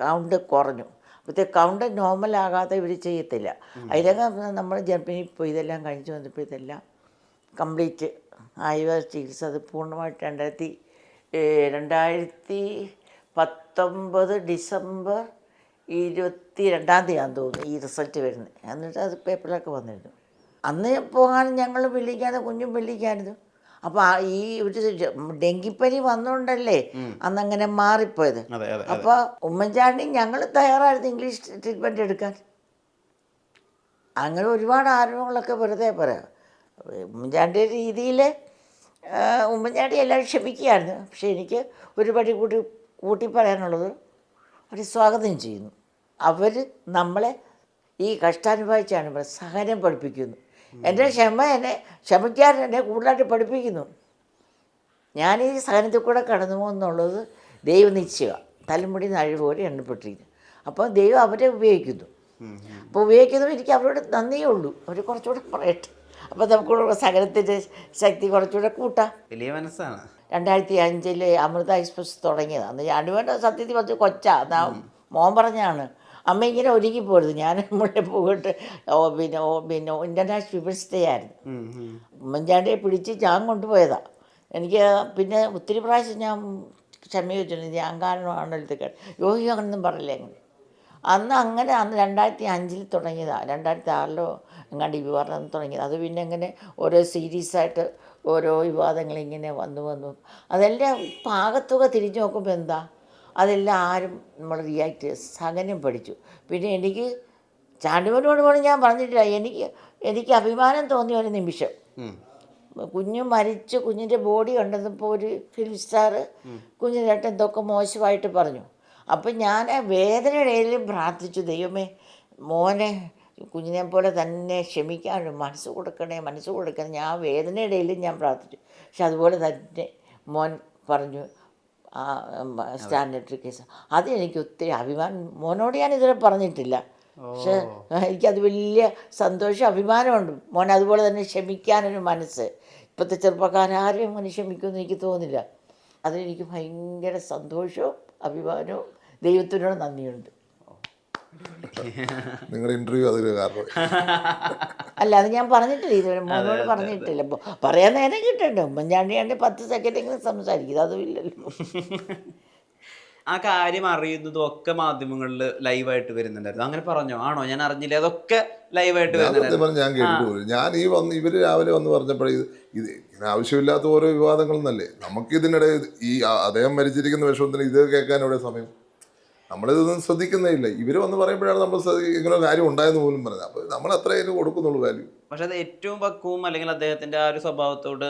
കൗണ്ട് കുറഞ്ഞു. അപ്പോഴത്തെ കൗണ്ട് നോർമലാകാതെ ഇവർ ചെയ്യത്തില്ല. അതിനൊക്കെ നമ്മൾ ജർമ്മനിയിൽ പോയി ഇതെല്ലാം കഴിച്ചു വന്നപ്പോൾ ഇതെല്ലാം കംപ്ലീറ്റ് ആയുർവേദ ചികിത്സ അത് പൂർണ്ണമായിട്ട് 2019 ഡിസംബർ 22 തോന്നുന്നു ഈ റിസൾട്ട് വരുന്നത്. എന്നിട്ട് അത് പേപ്പറിലൊക്കെ വന്നിരുന്നു. അന്ന് പോകാൻ ഞങ്ങൾ വെള്ളിക്കാതെ കുഞ്ഞും വെള്ളിക്കായിരുന്നു. അപ്പോൾ ഈ ഒരു ഡെങ്കിപ്പനി വന്നുകൊണ്ടല്ലേ അന്നങ്ങനെ മാറിപ്പോയത്. അപ്പോൾ ഉമ്മൻചാണ്ടി ഞങ്ങൾ തയ്യാറായിരുന്നു ഇംഗ്ലീഷ് ട്രീറ്റ്മെൻറ്റ് എടുക്കാൻ. അങ്ങനെ ഒരുപാട് ആരോപണങ്ങളൊക്കെ വെറുതെ പറയാം. ഉമ്മൻചാണ്ടിയുടെ രീതിയിൽ ഉമ്മൻചാണ്ടി എല്ലാവരും ക്ഷമിക്കുകയായിരുന്നു. പക്ഷേ എനിക്ക് ഒരു പടി കൂട്ടി പറയാനുള്ളത് അവർ സ്വാഗതം ചെയ്യുന്നു. അവർ നമ്മളെ ഈ കഷ്ടാനുഭവിച്ചാണ് സഹനം പഠിപ്പിക്കുന്നു. എൻ്റെ എന്നെ ക്ഷമിക്കാൻ എന്നെ കൂടുതലായിട്ട് പഠിപ്പിക്കുന്നു. ഞാൻ ഈ സഹനത്തിൽ കൂടെ കടന്നു പോകുന്നുള്ളത് ദൈവനിശ്ചയമാണ്. തലമുടി നാഴി പോലെ എണ്ണപ്പെട്ടിരിക്കുന്നു. അപ്പോൾ ദൈവം അവരെ ഉപയോഗിക്കുന്നു. അപ്പോൾ ഉപയോഗിക്കുന്നതും എനിക്ക് അവരോട് നന്ദിയേ ഉള്ളൂ. അവർ കുറച്ചുകൂടെ പറയട്ടെ, അപ്പോൾ നമുക്കുള്ള സഹനത്തിൻ്റെ ശക്തി കുറച്ചുകൂടെ കൂട്ടാം. വലിയ മനസ്സാണ്. 2005 അമൃത എക്സ്പ്രസ് തുടങ്ങിയത്. അന്ന് ഞാനുവേണ്ട സത്യത്തിൽ കുറച്ച് കൊച്ചാ. എന്നാ മോൻ പറഞ്ഞാണ് അമ്മ ഇങ്ങനെ ഒരുങ്ങി പോരുത്. ഞാൻ മുന്നേ പോയിട്ട് പിന്നെ ഇൻ്റർനാഷണൽ വിമൻസ് ഡേ ആയിരുന്നു. ഉമ്മൻചാണ്ടിയെ പിടിച്ച് ഞാൻ കൊണ്ടുപോയതാണ്. എനിക്ക് പിന്നെ ഒത്തിരി പ്രാവശ്യം ഞാൻ ക്ഷമ വെച്ചിട്ടുണ്ട്, ഞാൻ കാരണമാണല്ലോ ഇതൊക്കെ. യോഗി അങ്ങനൊന്നും പറയില്ല. അന്ന് 2005 തുടങ്ങിയതാണ്. 2006 എങ്ങാണ്ട് വിവാദം തുടങ്ങിയത്. അത് പിന്നെ ഇങ്ങനെ ഓരോ സീരീസായിട്ട് ഓരോ വിവാദങ്ങളിങ്ങനെ വന്നു. അതെല്ലാം പാകത്തുക തിരിഞ്ഞു നോക്കുമ്പോൾ എന്താ, അതെല്ലാം ആരും നമ്മൾ റിയാക്ട് സഹനം പഠിച്ചു. പിന്നെ എനിക്ക് ചാണ്ടിമനോട് പോലും ഞാൻ പറഞ്ഞിട്ടില്ല, എനിക്ക് അഭിമാനം തോന്നിയ ഒരു നിമിഷം, കുഞ്ഞ് മരിച്ച് കുഞ്ഞിൻ്റെ ബോഡി കണ്ടപ്പോൾ ഒരു ഫിലിം സ്റ്റാർ കുഞ്ഞിനേട്ടൻ എന്തൊക്കെ മോശമായിട്ട് പറഞ്ഞു. അപ്പം ഞാൻ വേദനയിടയിലും പ്രാർത്ഥിച്ചു, ദൈവമേ മോനെ കുഞ്ഞിനെ പോലെ തന്നെ ക്ഷമിക്കാൻ മനസ്സ് കൊടുക്കണേ. ഞാൻ വേദനയിടയിലും ഞാൻ പ്രാർത്ഥിച്ചു. പക്ഷെ അതുപോലെ തന്നെ മോൻ പറഞ്ഞു ആ സ്റ്റാൻഡേർഡ് കേസ്. അതെനിക്ക് ഒത്തിരി അഭിമാനം. മോനോട് ഞാൻ ഇതുവരെ പറഞ്ഞിട്ടില്ല, പക്ഷെ എനിക്കത് വലിയ സന്തോഷം അഭിമാനമുണ്ട്. മോൻ അതുപോലെ തന്നെ ക്ഷമിക്കാനൊരു മനസ്സ്. ഇപ്പോഴത്തെ ചെറുപ്പക്കാരും അങ്ങനെ ക്ഷമിക്കുമെന്ന് എനിക്ക് തോന്നുന്നില്ല. അതിലെനിക്ക് ഭയങ്കര സന്തോഷവും അഭിമാനവും ദൈവത്തിനോട് നന്ദിയുണ്ട്. നിങ്ങളുടെ ഇൻ്റർവ്യൂ അതിന് കാരണം അല്ല, അത് ഞാൻ പറഞ്ഞിട്ടില്ല ഇതുവരെ, മോനോട് പറഞ്ഞിട്ടില്ല. പറയാൻ നേരം കിട്ടണ്ടേ. ഉമ്മൻചാണ്ടിയാണ്ട് 10 സെക്കൻഡെങ്കിലും സംസാരിക്കും, അതും ഇല്ലല്ലോ. ആ കാര്യം അറിയുന്നതും ഒക്കെ മാധ്യമങ്ങളിൽ ലൈവായിട്ട് വരുന്നുണ്ടായിരുന്നു. അങ്ങനെ പറഞ്ഞോ? ആണോ? ഞാൻ അറിഞ്ഞില്ല. അതൊക്കെ ലൈവായിട്ട് വരുന്നുണ്ടായിരുന്നു. ഞാൻ കേട്ടിട്ട് ഞാൻ ഇവര് രാവിലെ വന്ന് പറഞ്ഞപ്പോഴേ ഇത് ആവശ്യമില്ലാത്ത ഓരോ വിവാദങ്ങളെന്നല്ലേ നമുക്കിതിനിടെ ഈ അദ്ദേഹം മരിച്ചിരിക്കുന്ന വിഷമത്തിന് ഇത് കേൾക്കാൻ ഇവിടെ സമയം. നമ്മളിതൊന്നും ശ്രദ്ധിക്കുന്നേ ഇല്ല. ഇവർ വന്ന് പറയുമ്പോഴാണ് നമ്മൾ ഇങ്ങനെ കാര്യം ഉണ്ടായെന്ന് പോലും പറഞ്ഞത്. അപ്പോൾ നമ്മൾ അത്ര അതിന് കൊടുക്കുന്നുള്ളൂ വാല്യൂ. പക്ഷെ അത് ഏറ്റവും പക്വവും അല്ലെങ്കിൽ അദ്ദേഹത്തിൻ്റെ ആ ഒരു സ്വഭാവത്തോട്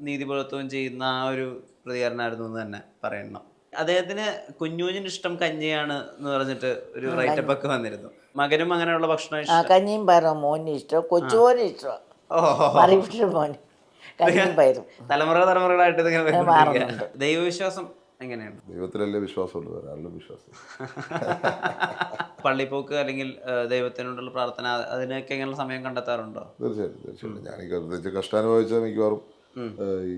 നീതിപുലർത്തുകയും ചെയ്യുന്ന ആ ഒരു പ്രതികരണമായിരുന്നു എന്ന് തന്നെ പറയണം. അദ്ദേഹത്തിന് കുഞ്ഞൂഞ്ഞിന് ഇഷ്ടം കഞ്ഞിയാണ് എന്ന് പറഞ്ഞിട്ട് ഒരു റൈറ്റപ്പ് ഒക്കെ വന്നിരുന്നു. മകനും അങ്ങനെയുള്ള ഭക്ഷണം ഇഷ്ടം. കഞ്ഞിയും പയറും മോനും ഇഷ്ടം, കൊച്ചുമോനും ഇഷ്ടം. മോന് കഞ്ഞിയും പയറും തലമുറകളായിട്ട് ഇതിങ്ങനെ ദൈവവിശ്വാസം എങ്ങനെയാണ്? ദൈവത്തിലല്ലേ വിശ്വാസമുള്ളൂ, ഒരാളുടെ വിശ്വാസം. പള്ളിപ്പോക്ക് അല്ലെങ്കിൽ ദൈവത്തിനോടുള്ള പ്രാർത്ഥന, അതിനൊക്കെ എങ്ങനെ സമയം കണ്ടെത്താറുണ്ടോ? തീർച്ചയായിട്ടും. ഞാൻ പ്രത്യേകിച്ച് കഷ്ടാനുഭവിച്ച മിക്കവാറും ഈ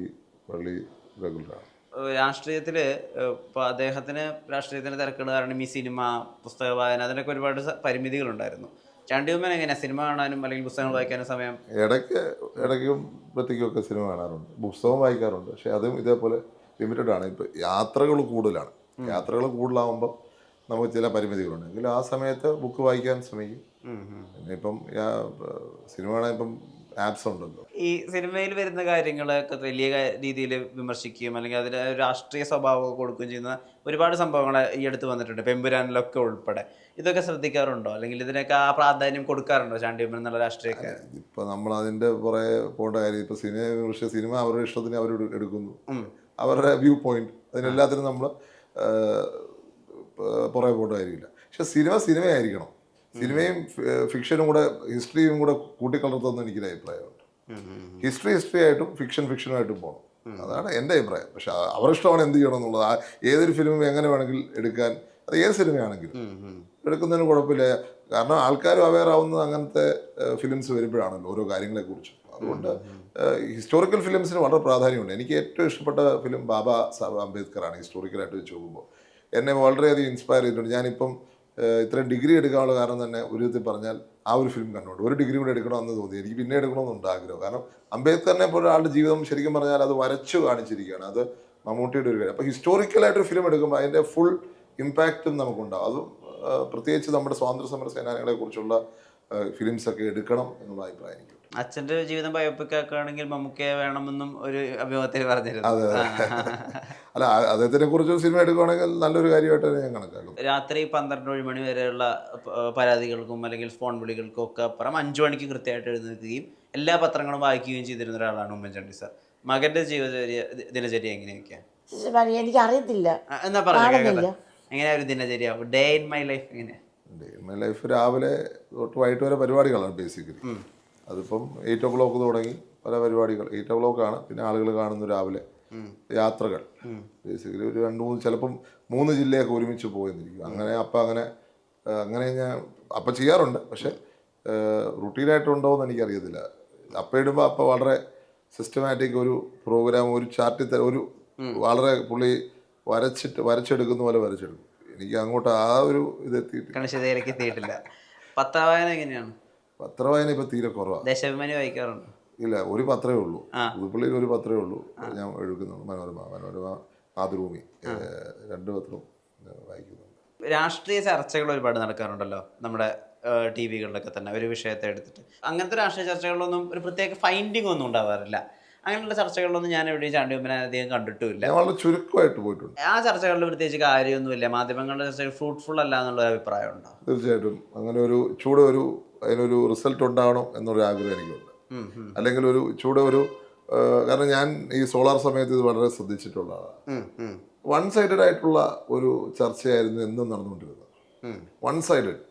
പള്ളി റെഗുലറാണ്. രാഷ്ട്രീയത്തിൽ ഇപ്പോൾ അദ്ദേഹത്തിന് രാഷ്ട്രീയത്തിൻ്റെ തിരക്കുകൾ കാരണം ഈ സിനിമ, പുസ്തക വായന, അതിനൊക്കെ ഒരുപാട് പരിമിതികളുണ്ടായിരുന്നു. ചാണ്ടിയുമ്മൻ എങ്ങനെയാണ് സിനിമ കാണാനും അല്ലെങ്കിൽ പുസ്തകങ്ങൾ വായിക്കാനും സമയം? ഇടയ്ക്കും പ്രത്യേകമൊക്കെ സിനിമ കാണാറുണ്ട്, പുസ്തകം വായിക്കാറുണ്ട്. പക്ഷേ അതും ഇതേപോലെ ലിമിറ്റഡ് ആണ്. ഇപ്പോൾ യാത്രകൾ കൂടുതലാണ്. യാത്രകൾ കൂടുതലാകുമ്പോൾ നമുക്ക് ചില പരിമിതികളുണ്ട്. എങ്കിലും ആ സമയത്ത് ബുക്ക് വായിക്കാൻ ശ്രമിക്കും. പിന്നെ ഇപ്പം സിനിമ കാണാൻ ഇപ്പം ആപ്സ് ഉണ്ടല്ലോ. ഈ സിനിമയിൽ വരുന്ന കാര്യങ്ങളൊക്കെ വലിയ രീതിയിൽ വിമർശിക്കുകയും അല്ലെങ്കിൽ അതിന് ഒരു രാഷ്ട്രീയ സ്വഭാവം കൊടുക്കുകയും ചെയ്യുന്ന ഒരുപാട് സംഭവങ്ങൾ ഈ അടുത്ത് വന്നിട്ടുണ്ട്, പെമ്പുരാനിലൊക്കെ ഉൾപ്പെടെ. ഇതൊക്കെ ശ്രദ്ധിക്കാറുണ്ടോ, അല്ലെങ്കിൽ ഇതിനൊക്കെ ആ പ്രാധാന്യം കൊടുക്കാറുണ്ടോ ചാണ്ടിയമ്മൻ എന്നുള്ള രാഷ്ട്രീയക്കാർ? ഇപ്പൊ നമ്മൾ അതിന്റെ പുറകെ പോകേണ്ട കാര്യം, ഇപ്പൊ സിനിമ അവരുടെ ഇഷ്ടത്തിന് അവർ എടുക്കുന്നു, അവരുടെ വ്യൂ പോയിന്റ്, അതിനെല്ലാത്തിനും നമ്മൾ പുറകെ പോകേണ്ട കാര്യമില്ല. പക്ഷെ സിനിമയായിരിക്കണം. സിനിമയും ഫിക്ഷനും കൂടെ ഹിസ്റ്ററിയും കൂടെ കൂട്ടിക്കലർത്തുന്ന എനിക്കൊരു അഭിപ്രായമുണ്ട്. ഹിസ്റ്ററി ആയിട്ടും ഫിക്ഷനുമായിട്ടും പോകണം, അതാണ് എൻ്റെ അഭിപ്രായം. പക്ഷെ അവരുടെ ഇഷ്ടമാണ് എന്ത് ചെയ്യണം എന്നുള്ളത്. ഏതൊരു ഫിലിമും എങ്ങനെ വേണമെങ്കിൽ എടുക്കാൻ, അത് ഏത് സിനിമയാണെങ്കിലും എടുക്കുന്നതിന് കുഴപ്പമില്ല. കാരണം ആൾക്കാരും അവെയർ ആവുന്നത് അങ്ങനത്തെ ഫിലിംസ് വരുമ്പോഴാണല്ലോ ഓരോ കാര്യങ്ങളെക്കുറിച്ചും. അതുകൊണ്ട് ഹിസ്റ്റോറിക്കൽ ഫിലിംസിന് വളരെ പ്രാധാന്യമുണ്ട്. എനിക്ക് ഏറ്റവും ഇഷ്ടപ്പെട്ട ഫിലിം ബാബാ സാഹേബ് അംബേദ്കറാണ്. ഹിസ്റ്റോറിക്കലായിട്ട് വെച്ച് നോക്കുമ്പോൾ എന്നെ വളരെയധികം ഇൻസ്പയർ ചെയ്തിട്ടുണ്ട്. ഞാനിപ്പം ഇത്രയും ഡിഗ്രി എടുക്കാനുള്ള കാരണം തന്നെ ഒരു വിധത്തിൽ പറഞ്ഞാൽ ആ ഒരു ഫിലിം കണ്ടുകൊണ്ട് ഒരു ഡിഗ്രി കൂടെ എടുക്കണമെന്ന് തോന്നി. എനിക്ക് പിന്നെ എടുക്കണമെന്നുണ്ട് ആഗ്രഹം. കാരണം അംബേദ്കറിനെ പോലെ ഒരാളുടെ ജീവിതം ശരിക്കും പറഞ്ഞാൽ അത് വരച്ചു കാണിച്ചിരിക്കുകയാണ്. അത് മമ്മൂട്ടിയുടെ ഒരു കാര്യം. അപ്പോൾ ഹിസ്റ്റോറിക്കലായിട്ടൊരു ഫിലിം എടുക്കുമ്പോൾ അതിൻ്റെ ഫുൾ ഇമ്പാക്റ്റും നമുക്കുണ്ടാവും. അതും പ്രത്യേകിച്ച് നമ്മുടെ സ്വാതന്ത്ര്യ സമര സേനാനികളെ കുറിച്ചുള്ള ഫിലിംസൊക്കെ എടുക്കണം എന്നുള്ള അഭിപ്രായം എനിക്കുണ്ട്. അച്ഛൻ്റെ ജീവിതം ബയോപിക്കാണെങ്കിൽ മമ്മൂക്കയെ വേണമെന്നും ഒരു അഭിമുഖത്തിൽ പറഞ്ഞിരുന്നു. അതെ, അല്ല അദ്ദേഹത്തിനെ കുറിച്ച് സിനിമ എടുക്കുകയാണെങ്കിൽ നല്ലൊരു കാര്യമായിട്ട് ഞാൻ കണക്കാക്കും. രാത്രി 12 മണി വരെയുള്ള പരാതികൾക്കും അല്ലെങ്കിൽ ഫോൺ വിളികൾക്കും ഒക്കെ അപ്പുറം 5 മണിക്ക് കൃത്യമായിട്ട് എഴുന്നേൽക്കുകയും എല്ലാ പത്രങ്ങളും വായിക്കുകയും ചെയ്തിരുന്ന ഒരാളാണ് ഉമ്മൻചാണ്ടി സാർ. മകന്റെ ദിനചര്യ എങ്ങനെയൊക്കെയാണ്? എനിക്ക് അറിയത്തില്ല. എന്നാ പറഞ്ഞ എങ്ങനെയാ ഒരു ദിനചര്യ, ഡേ ഇൻ മൈ ലൈഫ് എങ്ങനെയാ? ഡേ ഇൻ മൈ ലൈഫ് രാവിലെ തൊട്ട് വൈകിട്ട് വരെ പരിപാടികളാണ് ബേസിക്കലി. അതിപ്പം 8 o'clock തുടങ്ങി പല പരിപാടികൾ. 8 o'clock പിന്നെ ആളുകൾ കാണുന്നു രാവിലെ. യാത്രകൾ ബേസിക്കലി ഒരു 2-3 ചിലപ്പം 3 ജില്ലയൊക്കെ ഒരുമിച്ച് പോയെന്നിരിക്കും. അങ്ങനെ ഞാൻ അപ്പം ചെയ്യാറുണ്ട്. പക്ഷെ റുട്ടീനായിട്ടുണ്ടോ എന്ന് എനിക്കറിയത്തില്ല. അപ്പം ഇടുമ്പോൾ അപ്പം വളരെ സിസ്റ്റമാറ്റിക് ഒരു പ്രോഗ്രാം, ഒരു ചാർട്ടിൽ ഒരു വളരെ പുള്ളി വരച്ചെടുക്കുന്ന പോലെ വരച്ചെടുക്കും. എനിക്ക് അങ്ങോട്ട് ആ ഒരു ഇത് എത്തിയിട്ടില്ല. പത്രവായന എങ്ങനെയാണ്? പത്രവായന ഇപ്പം തീരെ കുറവാണ്. ദേശാഭിമാനി വായിക്കാറുണ്ട്? ഇല്ല, ഒരു പത്രമേ ഉള്ളൂ. പുതുപ്പള്ളിയിൽ ഒരു പത്രമേ ഉള്ളൂ ഞാൻ എഴുതുന്നുള്ളൂ. മനോരമ മാതൃഭൂമി 2 പത്രവും വായിക്കുന്നുണ്ട്. രാഷ്ട്രീയ ചർച്ചകൾ ഒരുപാട് നടക്കാറുണ്ടല്ലോ നമ്മുടെ TV-കളിലൊക്കെ തന്നെ, ഒരു വിഷയത്തെ എടുത്തിട്ട്. അങ്ങനത്തെ രാഷ്ട്രീയ ചർച്ചകളിലൊന്നും ഒരു പ്രത്യേക ഫൈൻഡിങ് ഒന്നും ഉണ്ടാവാറില്ല. അങ്ങനെയുള്ള ചർച്ചകളിലൊന്നും ഞാൻ എവിടെയും ചാണ്ടിയമ്മനെ അധികം കണ്ടിട്ടുമില്ല. വളരെ ചുരുക്കമായിട്ട് പോയിട്ടുണ്ട്. ആ ചർച്ചകളിൽ പ്രത്യേകിച്ച് കാര്യമൊന്നുമില്ല. മാധ്യമങ്ങളുടെ ചർച്ചകൾ ഫ്രൂട്ട്ഫുൾ അല്ല എന്നുള്ള അഭിപ്രായം ഉണ്ടോ? തീർച്ചയായിട്ടും അങ്ങനെ അതിനൊരു റിസൾട്ട് ഉണ്ടാവണം എന്നൊരു ആഗ്രഹം എനിക്കുണ്ട്. അല്ലെങ്കിൽ കാരണം ഞാൻ ഈ സോളാർ സമയത്ത് ഇത് വളരെ ശ്രദ്ധിച്ചിട്ടുള്ള ആളാണ്. വൺ സൈഡഡ് ആയിട്ടുള്ള ഒരു ചർച്ചയായിരുന്നു എന്നും നടന്നുകൊണ്ടിരുന്നത്. One sided.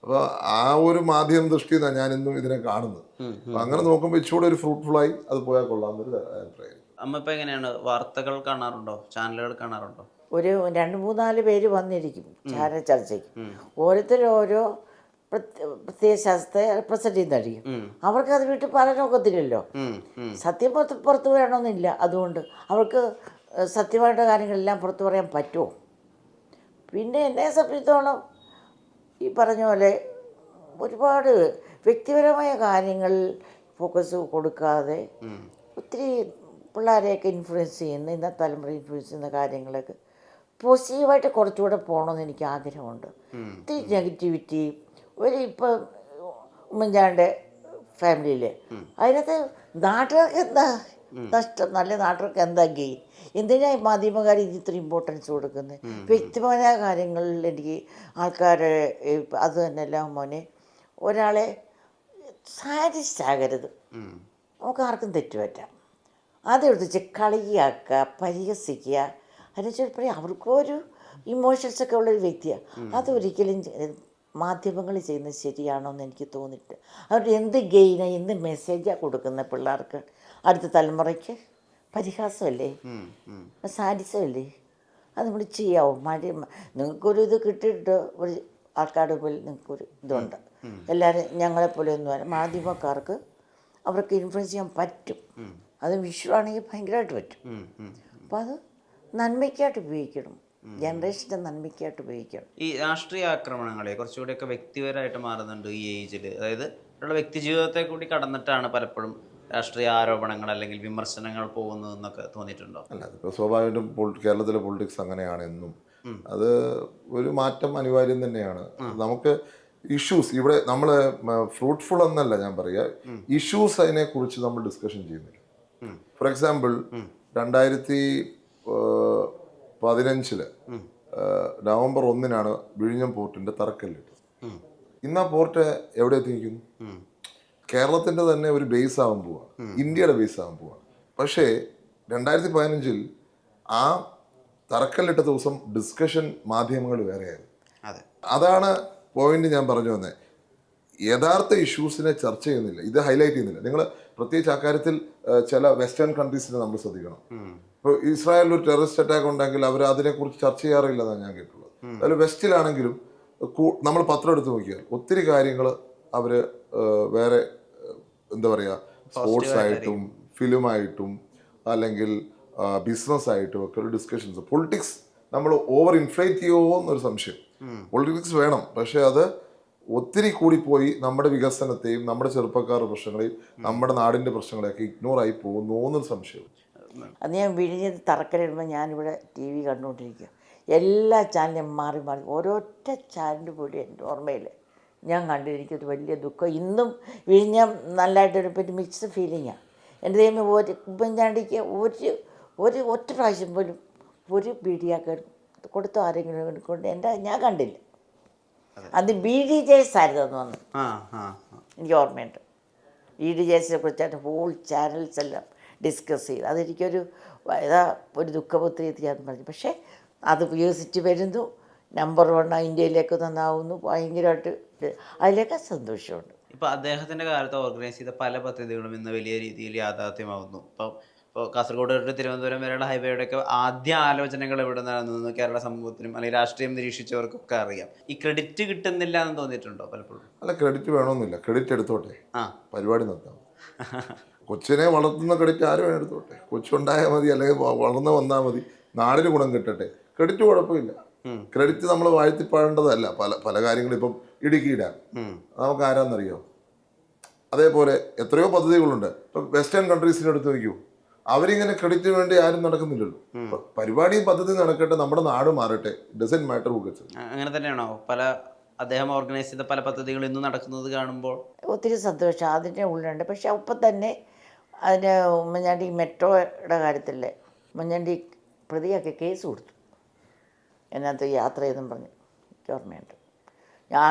അപ്പോൾ ആ ഒരു മാധ്യമ ദൃഷ്ടിയിൽ ഞാൻ ഇന്നും ഇതിനെ കാണുന്നത്. അപ്പം അങ്ങനെ നോക്കുമ്പോൾ ഇച്ചിരി ഒരു ഫ്രൂട്ട്ഫുള്ളായി അത് പോയാൽ കൊള്ളാമെന്നൊരു അഭിപ്രായം. അമ്മ ഇപ്പം എങ്ങനെയാണ്, വാർത്തകൾ കാണാറുണ്ടോ, ചാനലുകൾ കാണാറുണ്ടോ? ഒരു 2-3-4 പേര് വന്നിരിക്കും ചാനൽ ചർച്ചയ്ക്ക്. ഓരോരുത്തരും ഓരോ പ്രത്യേക ശാസ്ത്രത്തെ റെപ്രസെന്റ് ചെയ്യുന്നതായിരിക്കും. അവർക്ക് അത് വീട്ടിൽ പറയാനൊക്കത്തില്ലല്ലോ. സത്യം പുറത്തു വരണമെന്നില്ല. അതുകൊണ്ട് അവർക്ക് സത്യമായിട്ട് കാര്യങ്ങളെല്ലാം പുറത്തു പറയാൻ പറ്റുമോ? പിന്നെ എന്നെ സംബന്ധിച്ചോളം ഈ പറഞ്ഞ പോലെ ഒരുപാട് വ്യക്തിപരമായ കാര്യങ്ങളിൽ ഫോക്കസ് കൊടുക്കാതെ ഒത്തിരി പിള്ളേരെയൊക്കെ ഇൻഫ്ലുവൻസ് ചെയ്യുന്ന, ഇന്നത്തെ തലമുറ ഇൻഫ്ലുവൻസ് ചെയ്യുന്ന കാര്യങ്ങളൊക്കെ പോസിറ്റീവായിട്ട് കുറച്ചുകൂടെ പോകണമെന്ന് എനിക്ക് ആഗ്രഹമുണ്ട്. ഒത്തിരി നെഗറ്റിവിറ്റി ഇപ്പം ഉമ്മൻചാണ്ടി ഫാമിലിയിൽ അതിനകത്ത് നാട്ടുകാർക്ക് എന്താ നഷ്ടം, നല്ല നാട്ടുകാർക്ക് എന്താ ഗെയിൻ? എന്തിനാണ് മാധ്യമകാർ ഇത്ര ഇമ്പോർട്ടൻസ് കൊടുക്കുന്നത്? വ്യക്തിപരമായ കാര്യങ്ങളിൽ എനിക്ക് ആൾക്കാരെ അത് തന്നെയല്ല മോനെ, ഒരാളെ സാറ്റിസ്ഫൈ ആകരുത്. നമുക്ക് ആർക്കും തെറ്റുപറ്റാം. അതെടുത്ത് കളിയാക്കുക, പരിഹസിക്കുക, അതിനുശേഷം അവർക്കൊരു ഇമോഷൻസൊക്കെ ഉള്ളൊരു വ്യക്തിയാണ്. അതൊരിക്കലും മാധ്യമങ്ങൾ ചെയ്യുന്നത് ശരിയാണോ എന്ന് എനിക്ക് തോന്നിയിട്ട്. അതുകൊണ്ട് എന്ത് ഗെയിനാണ്, എന്ത് മെസ്സേജാണ് കൊടുക്കുന്ന പിള്ളേർക്ക്? അടുത്ത തലമുറയ്ക്ക് പരിഹാസമല്ലേ, സാഡിസമല്ലേ? അത് നമ്മൾ ചെയ്യാവും. നിങ്ങൾക്കൊരു ഇത് കിട്ടിയിട്ട് ഒരു ആൾക്കാരുടെ മുമ്പിൽ നിങ്ങൾക്കൊരു ഇതുണ്ട്. എല്ലാവരും ഞങ്ങളെപ്പോലെ ഒന്നും മാധ്യമക്കാർക്ക് അവർക്ക് ഇൻഫ്ലുവൻസ് ചെയ്യാൻ പറ്റും. അത് വിഷുവാണെങ്കിൽ ഭയങ്കരമായിട്ട് പറ്റും. അപ്പോൾ അത് നന്മയ്ക്കായിട്ട് ഉപയോഗിക്കണം, ജനറേഷൻ്റെ നന്മയ്ക്കായിട്ട് ഉപയോഗിക്കണം. ഈ രാഷ്ട്രീയ ആക്രമണങ്ങളെ കുറച്ചുകൂടിയൊക്കെ വ്യക്തിപരമായിട്ട് മാറുന്നുണ്ട് ഈ ഏജിൽ. അതായത് ഉള്ള വ്യക്തി ജീവിതത്തെ കൂടി കടന്നിട്ടാണ് പലപ്പോഴും രാഷ്ട്രീയ ആരോപണങ്ങൾ അല്ലെങ്കിൽ വിമർശനങ്ങൾ പോകുന്നതെന്നൊക്കെ തോന്നിയിട്ടുണ്ടോ? അല്ല, അതിപ്പോൾ സ്വാഭാവികമായിട്ടും കേരളത്തിലെ പൊളിറ്റിക്സ് അങ്ങനെയാണ് എന്നും. അത് ഒരു മാറ്റം അനിവാര്യം തന്നെയാണ്. നമുക്ക് ഇഷ്യൂസ് ഇവിടെ നമ്മൾ ഫ്രൂട്ട്ഫുൾ എന്നല്ല ഞാൻ പറയുക, ഇഷ്യൂസ് അതിനെക്കുറിച്ച് നമ്മൾ ഡിസ്കഷൻ ചെയ്യുന്നില്ല. ഫോർ എക്സാമ്പിൾ 2015 നവംബർ 1 വിഴിഞ്ഞം പോർട്ടിന്റെ തറക്കല്ലിട്ടത്. ഇന്ന് ആ പോർട്ട് എവിടെ എത്തിയിരിക്കുന്നു? കേരളത്തിന്റെ തന്നെ ഒരു ബേസ് ആവാൻ പോവാണ്, ഇന്ത്യയുടെ ബേസ് ആവാൻ പോവാണ്. പക്ഷേ 2015 ആ തറക്കല്ലിട്ട ദിവസം ഡിസ്കഷൻ മാധ്യമങ്ങൾ വേറെയായിരുന്നു. അതാണ് പോയിന്റ് ഞാൻ പറഞ്ഞു വന്നത്. യഥാർത്ഥ ഇഷ്യൂസിനെ ചർച്ച ചെയ്യുന്നില്ല, ഇത് ഹൈലൈറ്റ് ചെയ്യുന്നില്ല. നിങ്ങൾ പ്രത്യേകിച്ച് അക്കാര്യത്തിൽ ചില വെസ്റ്റേൺ കൺട്രീസിനെ നമ്മൾ ശ്രദ്ധിക്കണം. ഇപ്പോൾ ഇസ്രായേലിൽ ഒരു ടെററിസ്റ്റ് അറ്റാക്ക് ഉണ്ടെങ്കിൽ അവർ അതിനെക്കുറിച്ച് ചർച്ച ചെയ്യാറില്ലെന്നാണ് ഞാൻ കേട്ടുള്ളത്. അതിൽ വെസ്റ്റിലാണെങ്കിലും നമ്മൾ പത്രം എടുത്ത് നോക്കിയാൽ ഒത്തിരി കാര്യങ്ങൾ അവർ വേറെ എന്താ പറയുക, സ്പോർട്സ് ആയിട്ടും ഫിലിമായിട്ടും അല്ലെങ്കിൽ ബിസിനസ് ആയിട്ടും ഒക്കെ ഒരു ഡിസ്കഷൻസ്. പൊളിറ്റിക്സ് നമ്മൾ ഓവർ ഇൻഫ്ലേറ്റ് ചെയ്യുമോ എന്നൊരു സംശയം. പൊളിറ്റിക്സ് വേണം, പക്ഷെ അത് ഒത്തിരി കൂടിപ്പോയി നമ്മുടെ വികസനത്തെയും നമ്മുടെ ചെറുപ്പക്കാരുടെ പ്രശ്നങ്ങളെയും നമ്മുടെ നാടിൻ്റെ പ്രശ്നങ്ങളെയൊക്കെ ഇഗ്നോറായി പോകുന്നു എന്നൊരു സംശയം. അത് ഞാൻ വിഴിഞ്ഞത് തറക്കല്ലിടുമ്പോൾ ഞാനിവിടെ TV കണ്ടുകൊണ്ടിരിക്കുക. എല്ലാ ചാനലും മാറി മാറി ഓരോറ്റ ചാനൽ പോലും എൻ്റെ ഓർമ്മയിൽ ഞാൻ കണ്ടു. എനിക്കൊരു വലിയ ദുഃഖം. ഇന്നും വിഴിഞ്ഞം നല്ലതായിട്ടൊരു പറ്റി മിക്സ്ഡ് ഫീലിങ്ങാണ്. എൻ്റെ ദൈവം ഉമ്മൻചാണ്ടിക്ക് ഒറ്റ പ്രാവശ്യം പോലും ഒരു ബീഡിയാക്കാൻ കൊടുത്തോ ആരെങ്കിലും കൊണ്ട് ഞാൻ കണ്ടില്ല. അത് BDJ ആയിരുന്നു അന്ന്, എനിക്ക് ഓർമ്മയുണ്ട്. BDJസിനെ കുറിച്ചാണ് ഹോൾ ചാനൽസ് എല്ലാം ഡിസ്കസ് ചെയ്ത്. അതെനിക്കൊരു ഒരു ദുഃഖപുത്രി എത്തിയാന്ന് പറഞ്ഞു. പക്ഷേ അത് വികസിച്ച് വരുന്നു, നമ്പർ 1 ഇന്ത്യയിലേക്ക് നന്നാവുന്നു, ഭയങ്കരമായിട്ട് അതിലൊക്കെ സന്തോഷമുണ്ട്. ഇപ്പോൾ അദ്ദേഹത്തിൻ്റെ കാലത്ത് ഓർഗനൈസ് ചെയ്ത പല പദ്ധതികളും ഇന്ന് വലിയ രീതിയിൽ യാഥാർത്ഥ്യമാവുന്നു. ഇപ്പോൾ കാസർഗോഡ് തൊട്ട് തിരുവനന്തപുരം വരെയുള്ള ഹൈവേയുടെയൊക്കെ ആദ്യ ആലോചനകൾ എവിടെ നടന്നു കേരള സമൂഹത്തിനും അല്ലെങ്കിൽ രാഷ്ട്രീയം നിരീക്ഷിച്ചവർക്കൊക്കെ അറിയാം. ഈ ക്രെഡിറ്റ് കിട്ടുന്നില്ല എന്ന് തോന്നിയിട്ടുണ്ടോ പലപ്പോഴും? അല്ല, ക്രെഡിറ്റ് വേണമെന്നില്ല, ക്രെഡിറ്റ് എടുത്തോട്ടെ, പരിപാടി നിർത്താം. കൊച്ചിനെ വളർത്തുന്ന ക്രെഡിറ്റ് ആരും എടുത്തോട്ടെ, കൊച്ചുണ്ടായാൽ മതി, അല്ലെങ്കിൽ വളർന്ന് വന്നാൽ മതി, നാടിന് ഗുണം കിട്ടട്ടെ. ക്രെഡിറ്റ് കുഴപ്പമില്ല. ക്രെഡിറ്റ് നമ്മൾ വാഴ്ത്തിപ്പാടേണ്ടതല്ല. പല കാര്യങ്ങളും ഇപ്പം ഇടുക്കി ഡാം നമുക്ക് ആരാന്നറിയോ? അതേപോലെ എത്രയോ പദ്ധതികളുണ്ട്. ഇപ്പം വെസ്റ്റേൺ കൺട്രീസിനെ എടുത്ത് നോക്കൂ, അവരിങ്ങനെ ക്രെഡിറ്റിന് വേണ്ടി ആരും നടക്കുന്നില്ലല്ലോ. പരിപാടിയും പദ്ധതി നടക്കട്ടെ, നമ്മുടെ നാട് മാറട്ടെ, doesn't matter who gets it. അങ്ങനെ തന്നെയാണോ അദ്ദേഹം ഓർഗനൈസ് ചെയ്ത പല പദ്ധതികളും ഇന്നും നടക്കുന്നത് കാണുമ്പോൾ? ഒത്തിരി സന്തോഷം അതിൻ്റെ ഉള്ളിലുണ്ട്. പക്ഷെ ഒപ്പം തന്നെ അതിന് ഉമ്മൻചാണ്ടി മെട്രോയുടെ കാര്യത്തിൽ ഉമ്മൻചാണ്ടി പ്രതിയൊക്കെ കേസ് കൊടുത്തു, അതിനകത്ത് യാത്ര ചെയ്തെന്നും പറഞ്ഞു. എനിക്ക് ഓർമ്മയുണ്ട്.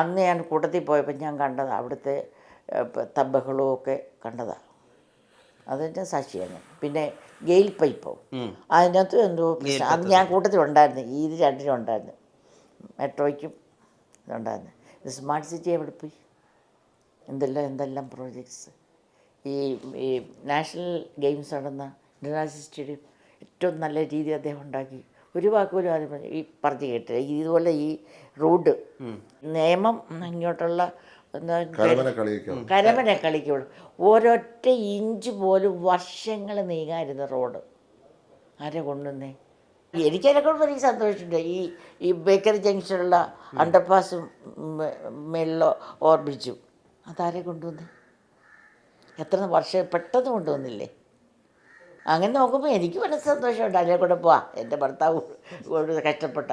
അന്ന് ഞാൻ കൂട്ടത്തിൽ പോയപ്പോൾ ഞാൻ കണ്ടതാണ്, അവിടുത്തെ ബഹളവും ഒക്കെ കണ്ടതാണ്. അതിൻ്റെ സാക്ഷിയാണ്. പിന്നെ ഗെയിൽ പൈപ്പോ അതിനകത്ത് എന്തോ പ്രശ്നം, അത് ഞാൻ കൂട്ടത്തിലുണ്ടായിരുന്നു. ഇത് രണ്ടിനും ഉണ്ടായിരുന്നു, മെട്രോയ്ക്കും ഇതുണ്ടായിരുന്നു. സ്മാർട്ട് സിറ്റി എവിടെ പോയി? എന്തെല്ലാം പ്രോജക്ട്സ്. ഈ നാഷണൽ ഗെയിംസ് നടന്ന ഇൻ്റർനാഷണൽ സ്റ്റേഡിയം ഏറ്റവും നല്ല രീതി അദ്ദേഹം ഉണ്ടാക്കി. ഒരു വാക്കുപോലും ആദ്യം ഈ പറഞ്ഞു കേട്ടില്ല. ഇതുപോലെ ഈ റോഡ് നിയമം ഇങ്ങോട്ടുള്ള കരമന കളിക്കുള്ളൂ, ഒരൊറ്റ ഇഞ്ച് പോലും വർഷങ്ങൾ നീങ്ങായിരുന്നു റോഡ്. ആരെ കൊണ്ടുവന്നേ? എനിക്കതിനെക്കൊണ്ട് വലിയ സന്തോഷമുണ്ട്. ഈ ബേക്കറി ജംഗ്ഷനുള്ള അണ്ടർപാസും മേളിലോ ഓർമ്മിച്ചു, അതാരെ കൊണ്ടുവന്നേ? എത്ര വർഷം പെട്ടെന്ന് കൊണ്ടുവന്നില്ലേ? അങ്ങനെ നോക്കുമ്പോൾ എനിക്ക് വളരെ സന്തോഷമുണ്ട്. അതിനെ കൂടെ പോവാം. എൻ്റെ ഭർത്താവ് കഷ്ടപ്പെട്ട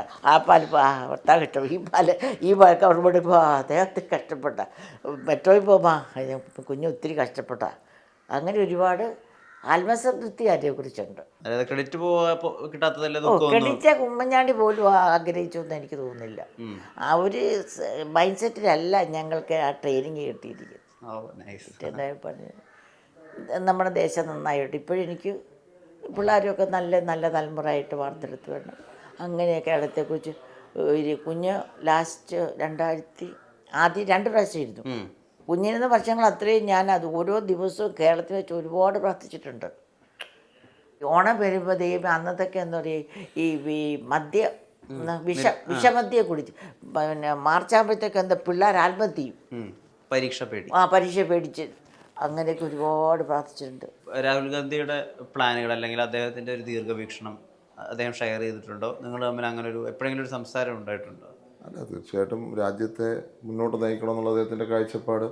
ഭർത്താവ് കഷ്ടപ്പെട്ട ഈ ഗവൺമെൻറ് പോവാ, അദ്ദേഹത്തിന് കഷ്ടപ്പെട്ട മെട്രോയിൽ പോവാ, കുഞ്ഞ് ഒത്തിരി കഷ്ടപ്പെട്ട. അങ്ങനെ ഒരുപാട് ആത്മസംതൃപ്തി അതിനെക്കുറിച്ചുണ്ട്. ക്രെഡിറ്റ് ഉമ്മൻചാണ്ടി പോലും ആഗ്രഹിച്ചു എന്ന് എനിക്ക് തോന്നുന്നില്ല. ആ ഒരു മൈൻഡ് സെറ്റിലല്ല ഞങ്ങൾക്ക് ആ ട്രെയിനിങ് കിട്ടിയിരിക്കുന്നത്. എന്തായാലും പറഞ്ഞു നമ്മുടെ ദേശം നന്നായിട്ട് ഇപ്പോഴെനിക്ക് പിള്ളേരൊക്കെ നല്ല തലമുറയായിട്ട് വാർത്തെടുത്ത് വേണം. അങ്ങനെയൊക്കെ ഇടത്തെക്കുറിച്ച് കുഞ്ഞ് ലാസ്റ്റ് ആദ്യം 2 പ്രാവശ്യം ഇരുന്നു. കുഞ്ഞിരുന്ന വർഷങ്ങൾ അത്രയും ഞാനത് ഓരോ ദിവസവും കേരളത്തിൽ വെച്ച് ഒരുപാട് പ്രാർത്ഥിച്ചിട്ടുണ്ട്. ഓണം വരുമ്പോൾ ദൈവം അന്നത്തൊക്കെ എന്താ പറയുക, ഈ വിഷമദ്യം കുടിച്ച് പിന്നെ മാർച്ചാകുമ്പോഴത്തേക്ക് എന്താ പിള്ളേർ ആത്മഹത്യ ചെയ്യും, പരീക്ഷ പേടിച്ച്. അങ്ങനെയൊക്കെ ഒരുപാട് പ്രാർത്ഥിച്ചിട്ടുണ്ട്. രാഹുൽ ഗാന്ധിയുടെ പ്ലാനുകൾ അല്ലെങ്കിൽ അദ്ദേഹത്തിൻ്റെ ഒരു ദീർഘവീക്ഷണം അദ്ദേഹം ഷെയർ ചെയ്തിട്ടുണ്ടോ? നിങ്ങൾ തമ്മിൽ അങ്ങനെ എപ്പോഴെങ്കിലും ഒരു സംസാരം ഉണ്ടായിട്ടുണ്ടോ? അല്ല, തീർച്ചയായിട്ടും രാജ്യത്തെ മുന്നോട്ട് നയിക്കണം എന്നുള്ള അദ്ദേഹത്തിൻ്റെ കാഴ്ചപ്പാട്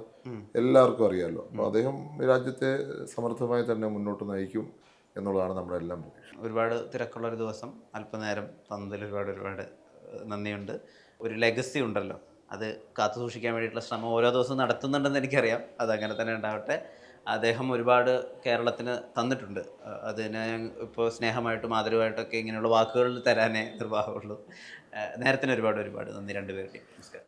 എല്ലാവർക്കും അറിയാമല്ലോ. അപ്പോൾ അദ്ദേഹം രാജ്യത്തെ സമർത്ഥമായി തന്നെ മുന്നോട്ട് നയിക്കും എന്നുള്ളതാണ് നമ്മുടെ എല്ലാം പ്രതീക്ഷ. ഒരുപാട് തിരക്കുള്ളൊരു ദിവസം അല്പനേരം തന്നതിൽ ഒരുപാട് നന്ദിയുണ്ട്. ഒരു ലെഗസി ഉണ്ടല്ലോ അത് കാത്തു സൂക്ഷിക്കാൻ വേണ്ടിയിട്ടുള്ള ശ്രമം ഓരോ ദിവസവും നടത്തുന്നുണ്ടെന്ന് എനിക്കറിയാം. അതങ്ങനെ തന്നെ ഉണ്ടാവട്ടെ. അദ്ദേഹം ഒരുപാട് കേരളത്തിന് തന്നിട്ടുണ്ട്. അതിന് ഇപ്പോൾ സ്നേഹമായിട്ടും ആദരവായിട്ടൊക്കെ ഇങ്ങനെയുള്ള വാക്കുകളിൽ തരാനേ നിർവാഹമുള്ളൂ. നേരത്തിന് ഒരുപാട് നന്ദി രണ്ടുപേരുടെയും. നമസ്കാരം.